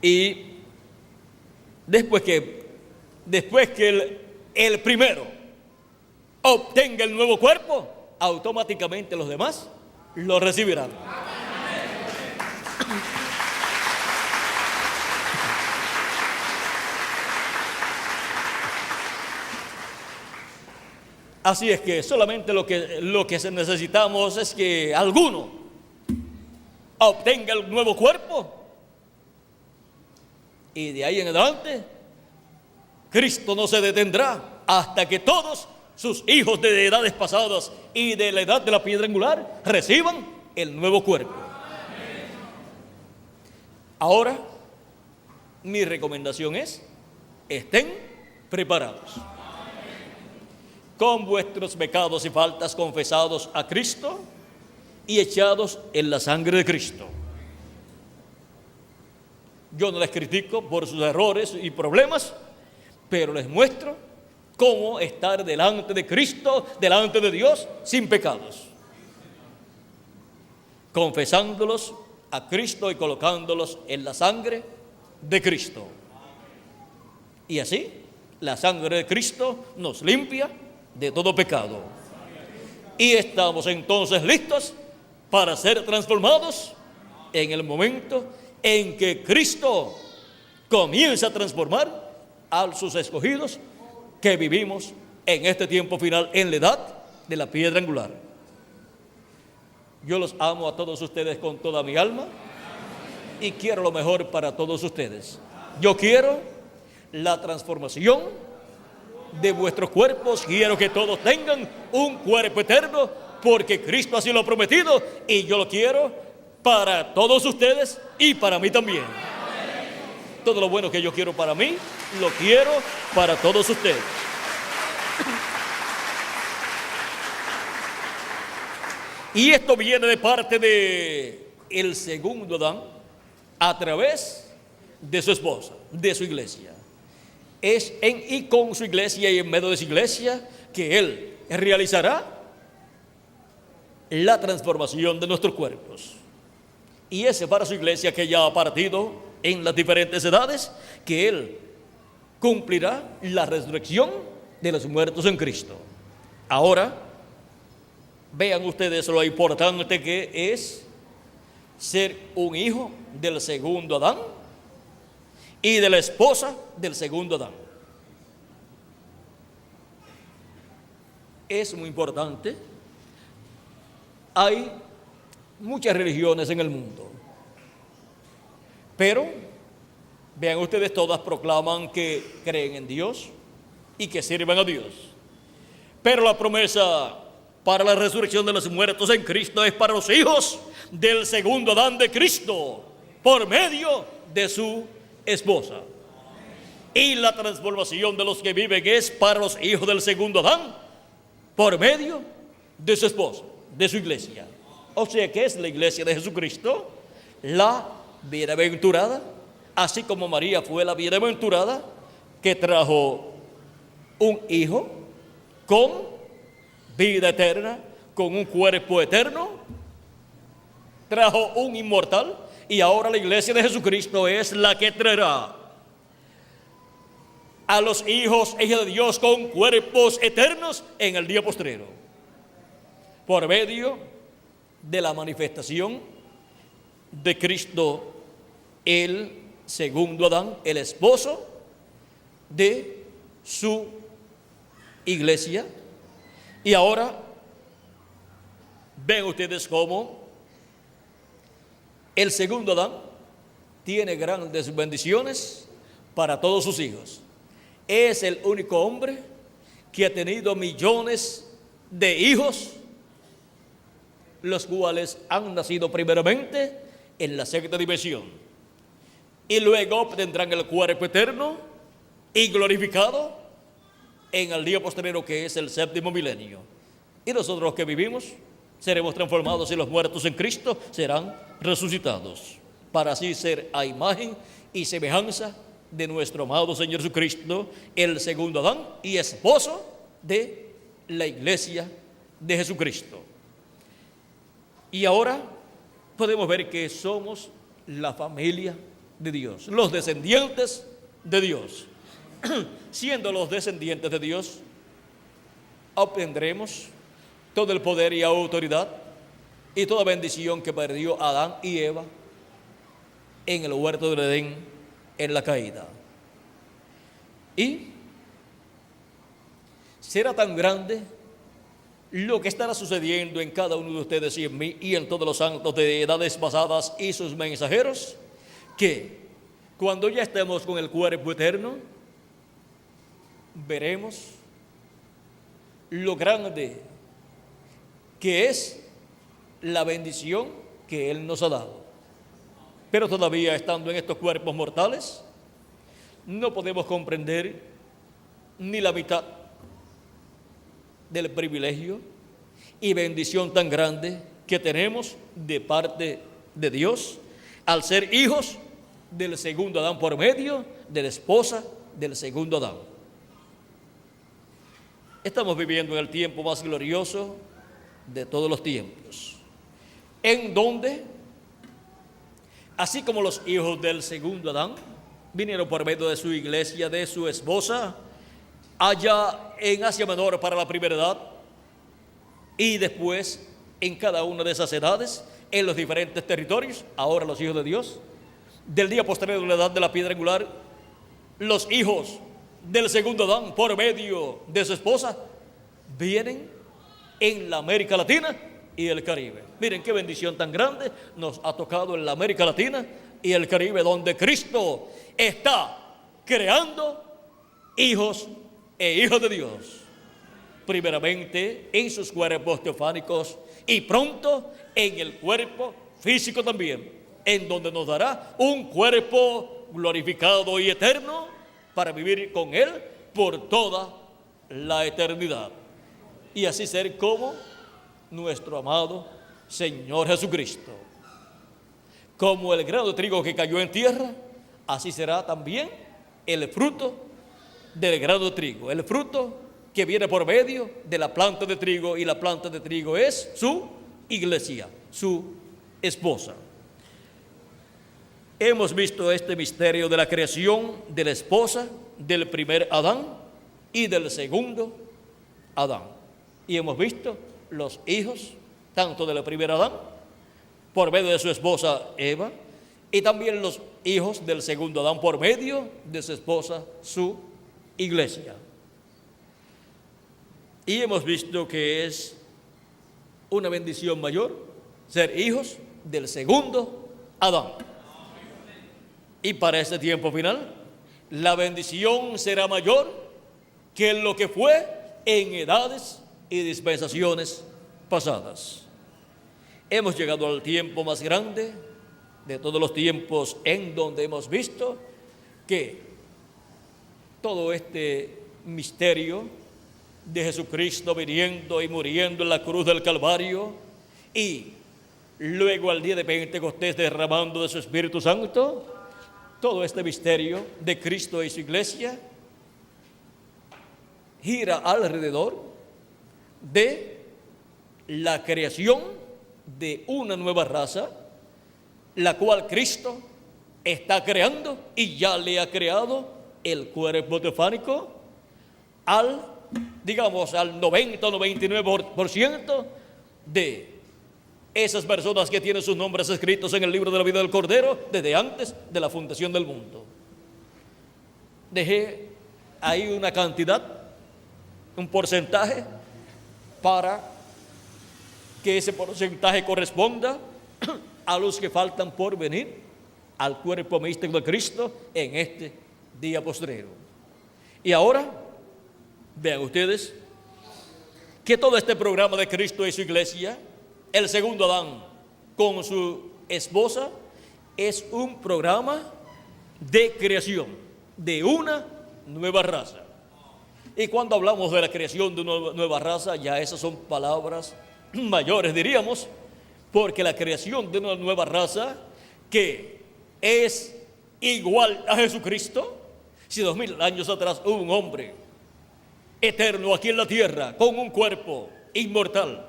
Y después que el primero obtenga el nuevo cuerpo, automáticamente los demás lo recibirán. Así es que solamente lo que necesitamos es que alguno obtenga el nuevo cuerpo, y de ahí en adelante Cristo no se detendrá hasta que todos sus hijos de edades pasadas y de la edad de la piedra angular reciban el nuevo cuerpo. Ahora, mi recomendación es: estén preparados, con vuestros pecados y faltas confesados a Cristo y echados en la sangre de Cristo. Yo no les critico por sus errores y problemas, pero les muestro cómo estar delante de Cristo, delante de Dios, sin pecados. confesándolos a Cristo y colocándolos en la sangre de Cristo. Y así, la sangre de Cristo nos limpia de todo pecado. Y estamos entonces listos para ser transformados en el momento en que Cristo comienza a transformar a sus escogidos que vivimos en este tiempo final, en la edad de la piedra angular. Yo los amo a todos ustedes con toda mi alma y quiero lo mejor para todos ustedes. Yo quiero la transformación de vuestros cuerpos. Quiero que todos tengan un cuerpo eterno, porque Cristo así lo ha prometido, y yo lo quiero para todos ustedes y para mí también. Todo lo bueno que yo quiero para mí, lo quiero para todos ustedes. Y esto viene de parte de el segundo Adán a través de su esposa, de su iglesia. Es en y con su iglesia y en medio de su iglesia que Él realizará la transformación de nuestros cuerpos. Y es para su iglesia, que ya ha partido en las diferentes edades, que Él cumplirá la resurrección de los muertos en Cristo. Ahora, vean ustedes lo importante que es ser un hijo del segundo Adán y de la esposa del segundo Adán. Es muy importante. Hay muchas religiones en el mundo, pero vean ustedes, todas proclaman que creen en Dios y que sirven a Dios. Pero la promesa para la resurrección de los muertos en Cristo es para los hijos del segundo Adán de Cristo, por medio de su esposa. Y la transformación de los que viven es para los hijos del segundo Adán, por medio de su esposa, de su iglesia. O sea que es la iglesia de Jesucristo, la bienaventurada, así como María fue la bienaventurada que trajo un hijo con vida eterna, con un cuerpo eterno, trajo un inmortal, y ahora la iglesia de Jesucristo es la que traerá a los hijos e hijas de Dios con cuerpos eternos en el día postrero, por medio de la manifestación de Cristo, el segundo Adán, el esposo de su iglesia. Y ahora ven ustedes cómo el segundo Adán tiene grandes bendiciones para todos sus hijos. Es el único hombre que ha tenido millones de hijos, los cuales han nacido primeramente en la sexta dimensión y luego obtendrán el cuerpo eterno y glorificado en el día posterior, que es el séptimo milenio. Y nosotros, los que vivimos, seremos transformados, y los muertos en Cristo serán resucitados, para así ser a imagen y semejanza de nuestro amado Señor Jesucristo, el segundo Adán y esposo de la iglesia de Jesucristo. Y ahora podemos ver que somos la familia de Dios, los descendientes de Dios. Siendo los descendientes de Dios, obtendremos todo el poder y autoridad y toda bendición que perdió Adán y Eva en el huerto del Edén en la caída. Y será tan grande lo que estará sucediendo en cada uno de ustedes y en mí y en todos los santos de edades pasadas y sus mensajeros, que cuando ya estemos con el cuerpo eterno, veremos lo grande que es la bendición que Él nos ha dado. Pero todavía, estando en estos cuerpos mortales, no podemos comprender ni la mitad del privilegio y bendición tan grande que tenemos de parte de Dios al ser hijos del segundo Adán, por medio de la esposa del segundo Adán. Estamos viviendo en el tiempo más glorioso de todos los tiempos. en donde, así como los hijos del segundo Adán vinieron por medio de su iglesia, de su esposa, allá en Asia Menor para la primera edad, y después en cada una de esas edades, en los diferentes territorios, ahora los hijos de Dios, del día posterior de la edad de la piedra angular, los hijos del segundo Adán por medio de su esposa, vienen en la América Latina y el Caribe. Miren qué bendición tan grande nos ha tocado en la América Latina y el Caribe, donde Cristo está creando hijos e hijas de Dios. Primeramente en sus cuerpos teofánicos y pronto en el cuerpo físico también, en donde nos dará un cuerpo glorificado y eterno para vivir con Él por toda la eternidad. Y así ser como nuestro amado Señor Jesucristo. Como el grano de trigo que cayó en tierra, así será también el fruto del grano de trigo, el fruto que viene por medio de la planta de trigo, y la planta de trigo es su iglesia, su esposa. Hemos visto este misterio de la creación de la esposa del primer Adán y del segundo Adán. Y hemos visto los hijos, tanto del primer Adán, por medio de su esposa Eva, y también los hijos del segundo Adán por medio de su esposa, su iglesia. Y hemos visto que es una bendición mayor ser hijos del segundo Adán. Y para este tiempo final, la bendición será mayor que lo que fue en edades y dispensaciones pasadas. Hemos llegado al tiempo más grande de todos los tiempos, en donde hemos visto que todo este misterio de Jesucristo viniendo y muriendo en la cruz del Calvario, y luego al día de Pentecostés derramando de su Espíritu Santo, todo este misterio de Cristo y su iglesia gira alrededor de la creación de una nueva raza, la cual Cristo está creando y ya le ha creado el cuerpo teofánico al 90 o 99% de esas personas que tienen sus nombres escritos en el libro de la vida del Cordero desde antes de la fundación del mundo. Dejé ahí una cantidad, un porcentaje, para que ese porcentaje corresponda a los que faltan por venir al cuerpo místico de Cristo en este día postrero. Y ahora, vean ustedes que todo este programa de Cristo y su iglesia, el segundo Adán con su esposa, es un programa de creación de una nueva raza. Y cuando hablamos de la creación de una nueva raza, ya esas son palabras mayores, diríamos, porque la creación de una nueva raza que es igual a Jesucristo, si 2000 años atrás hubo un hombre eterno aquí en la tierra con un cuerpo inmortal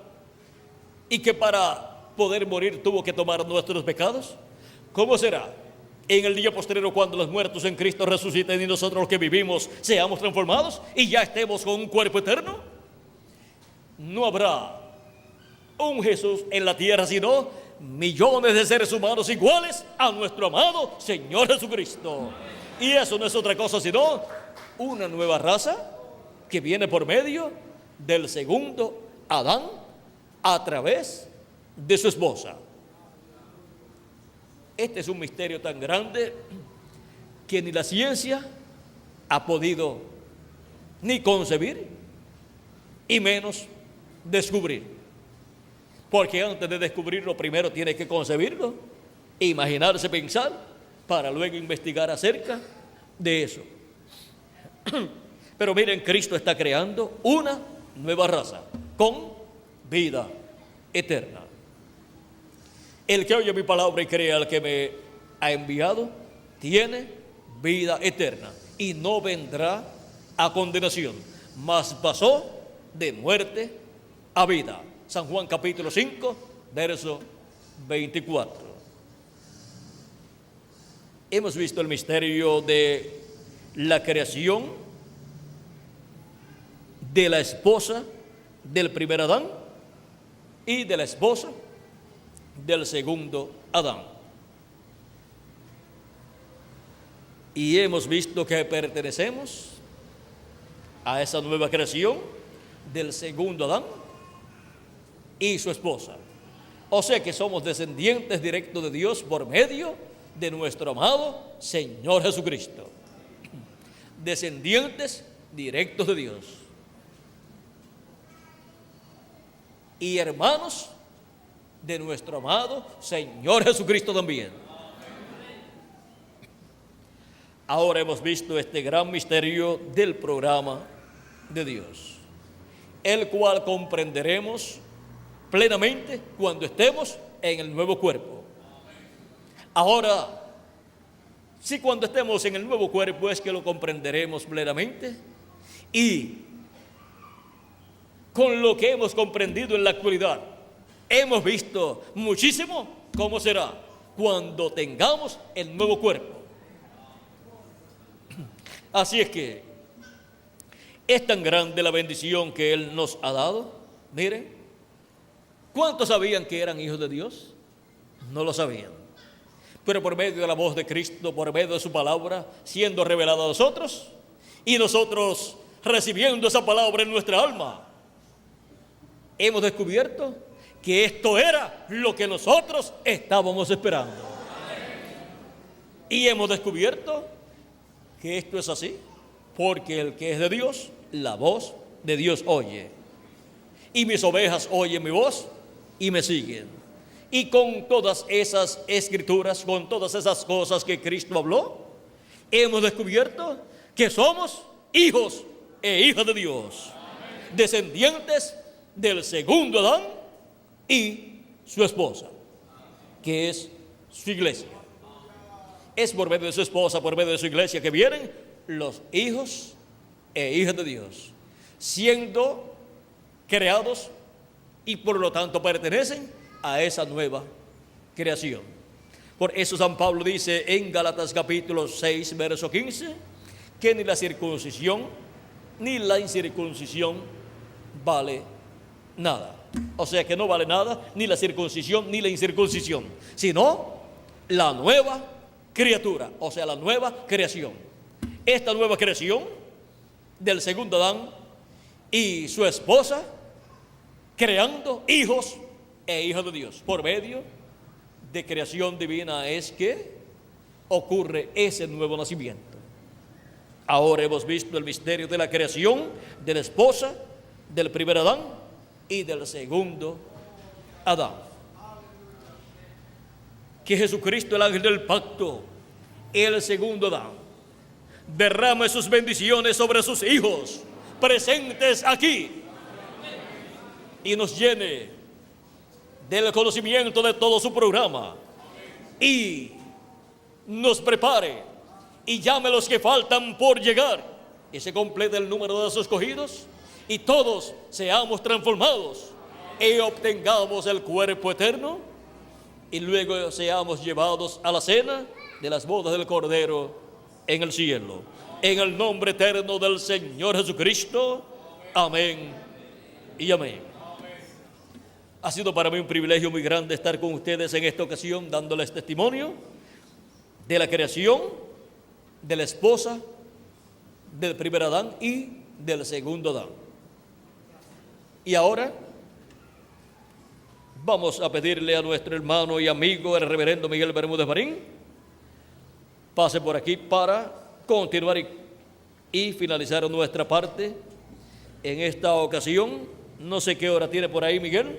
y que para poder morir tuvo que tomar nuestros pecados, ¿cómo será en el día posterior cuando los muertos en Cristo resuciten y nosotros los que vivimos seamos transformados y ya estemos con un cuerpo eterno? No habrá un Jesús en la tierra, sino millones de seres humanos iguales a nuestro amado Señor Jesucristo. Y eso no es otra cosa sino una nueva raza que viene por medio del segundo Adán a través de su esposa. Este es un misterio tan grande que ni la ciencia ha podido ni concebir y menos descubrir. Porque antes de descubrirlo, primero tiene que concebirlo, imaginarse, pensar, para luego investigar acerca de eso. Pero miren, Cristo está creando una nueva raza con vida eterna. El que oye mi palabra y cree al que me ha enviado, tiene vida eterna y no vendrá a condenación, mas pasó de muerte a vida. San Juan capítulo 5, verso 24. Hemos visto el misterio de la creación de la esposa del primer Adán y de la esposa del segundo Adán. Y hemos visto que pertenecemos a esa nueva creación del segundo Adán y su esposa. O sea que somos descendientes directos de Dios por medio de nuestro amado Señor Jesucristo. Descendientes directos de Dios. Y hermanos de nuestro amado Señor Jesucristo también. Ahora hemos visto este gran misterio del programa de Dios, el cual comprenderemos plenamente cuando estemos en el nuevo cuerpo. Ahora, si cuando estemos en el nuevo cuerpo es que lo comprenderemos plenamente, y con lo que hemos comprendido en la actualidad, hemos visto muchísimo cómo será cuando tengamos el nuevo cuerpo. Así es que es tan grande la bendición que Él nos ha dado. Miren, ¿cuántos sabían que eran hijos de Dios? No lo sabían. Pero por medio de la voz de Cristo, por medio de su palabra, siendo revelada a nosotros, y nosotros recibiendo esa palabra en nuestra alma, hemos descubierto que esto era lo que nosotros estábamos esperando. Y hemos descubierto que esto es así, porque el que es de Dios, la voz de Dios oye. Y mis ovejas oyen mi voz y me siguen. Y con todas esas escrituras, con todas esas cosas que Cristo habló, hemos descubierto que somos hijos e hijas de Dios, descendientes del segundo Adán y su esposa, que es su iglesia. Es por medio de su esposa, por medio de su iglesia, que vienen los hijos e hijas de Dios, siendo creados y por lo tanto pertenecen a esa nueva creación. Por eso San Pablo dice en Gálatas capítulo 6, verso 15, que ni la circuncisión ni la incircuncisión vale nada. O sea que no vale nada ni la circuncisión ni la incircuncisión, sino la nueva criatura, o sea, la nueva creación. Esta nueva creación del segundo Adán y su esposa, creando hijos e hijas de Dios. Por medio de creación divina es que ocurre ese nuevo nacimiento. Ahora hemos visto el misterio de la creación de la esposa del primer Adán y del segundo Adán. Que Jesucristo, el ángel del pacto, el segundo Adán, derrame sus bendiciones sobre sus hijos presentes aquí y nos llene del conocimiento de todo su programa y nos prepare y llame a los que faltan por llegar y se complete el número de los escogidos y todos seamos transformados y obtengamos el cuerpo eterno y luego seamos llevados a la cena de las bodas del Cordero en el cielo. En el nombre eterno del Señor Jesucristo. Amén y amén. Ha sido para mí un privilegio muy grande estar con ustedes en esta ocasión dándoles testimonio de la creación de la esposa del primer Adán y del segundo Adán. Y ahora vamos a pedirle a nuestro hermano y amigo, el reverendo Miguel Bermúdez Marín, pase por aquí para continuar y finalizar nuestra parte en esta ocasión. No sé qué hora tiene por ahí, Miguel.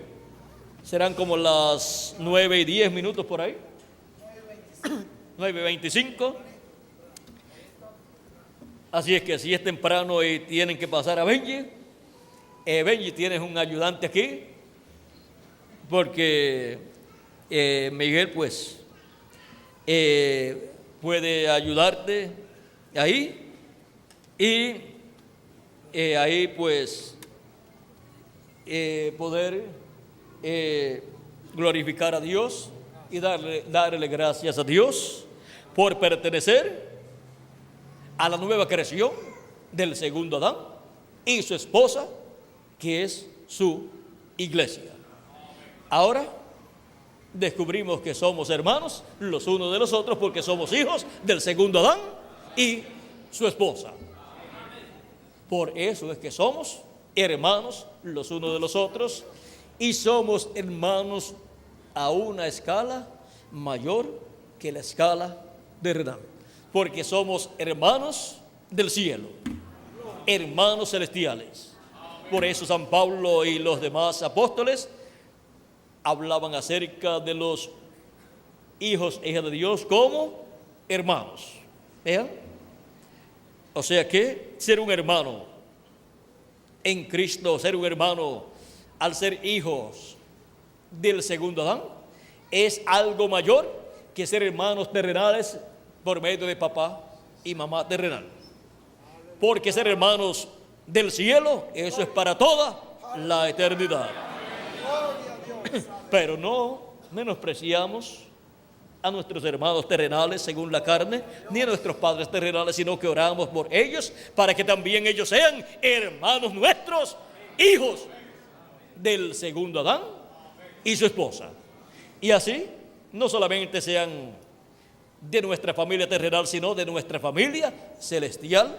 Serán como las 9:10 por ahí. 9:25. Así es que si es temprano y tienen que pasar a Benji, Benji, tienes un ayudante aquí, porque Miguel pues puede ayudarte ahí y ahí pues poder glorificar a Dios y darle gracias a Dios por pertenecer a la nueva creación del segundo Adán y su esposa, que es su iglesia. Ahora descubrimos que somos hermanos los unos de los otros porque somos hijos del segundo Adán y su esposa. Por eso es que somos hermanos los unos de los otros y somos hermanos a una escala mayor que la escala terrenal, porque somos hermanos del cielo, hermanos celestiales. Por eso San Pablo y los demás apóstoles hablaban acerca de los hijos e hijas de Dios como hermanos. ¿Vean? O sea que ser un hermano en Cristo, ser un hermano al ser hijos del segundo Adán, es algo mayor que ser hermanos terrenales por medio de papá y mamá terrenal. Porque ser hermanos del cielo, eso es para toda la eternidad. Pero no menospreciamos a nuestros hermanos terrenales según la carne, ni a nuestros padres terrenales, sino que oramos por ellos para que también ellos sean hermanos nuestros, hijos del segundo Adán y su esposa. Y así, no solamente sean de nuestra familia terrenal, sino de nuestra familia celestial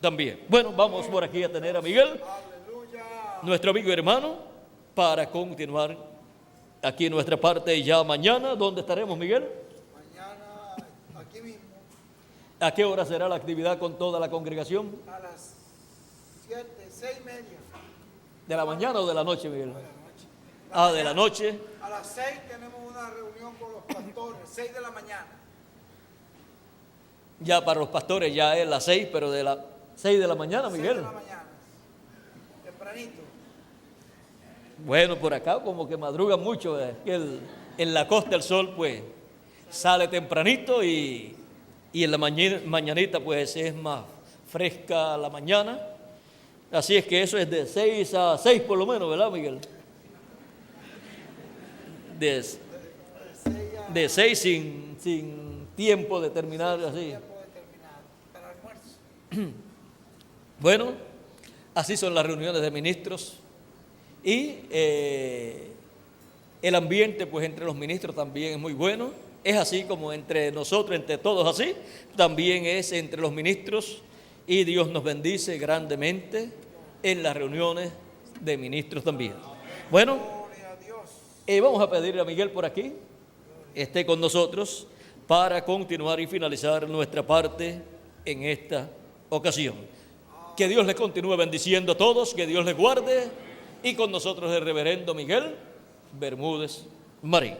también. Bueno, vamos por aquí a tener a Miguel, nuestro amigo y hermano, para continuar aquí en nuestra parte ya mañana. ¿Dónde estaremos, Miguel? Mañana aquí mismo. ¿A qué hora será la actividad con toda la congregación? A las 7, 6:30. ¿De la mañana o de la noche, Miguel? De la noche. A las 6 tenemos una reunión con los pastores, 6 de la mañana. Ya para los pastores ya es las 6, pero de las 6 de la mañana, Miguel. 6 de la mañana, tempranito. Bueno, por acá como que madruga mucho. En la costa el sol pues sale tempranito y en la mañanita pues es más fresca la mañana. Así es que eso es de 6 a 6 por lo menos, ¿verdad, Miguel? De 6 sin tiempo determinado así. Para almuerzo. Bueno, así son las reuniones de ministros y el ambiente pues entre los ministros también es muy bueno. Es así como entre nosotros, entre todos así, también es entre los ministros y Dios nos bendice grandemente en las reuniones de ministros también. Bueno, vamos a pedirle a Miguel por aquí, esté con nosotros para continuar y finalizar nuestra parte en esta ocasión. Que Dios les continúe bendiciendo a todos, que Dios les guarde, y con nosotros el reverendo Miguel Bermúdez Marín.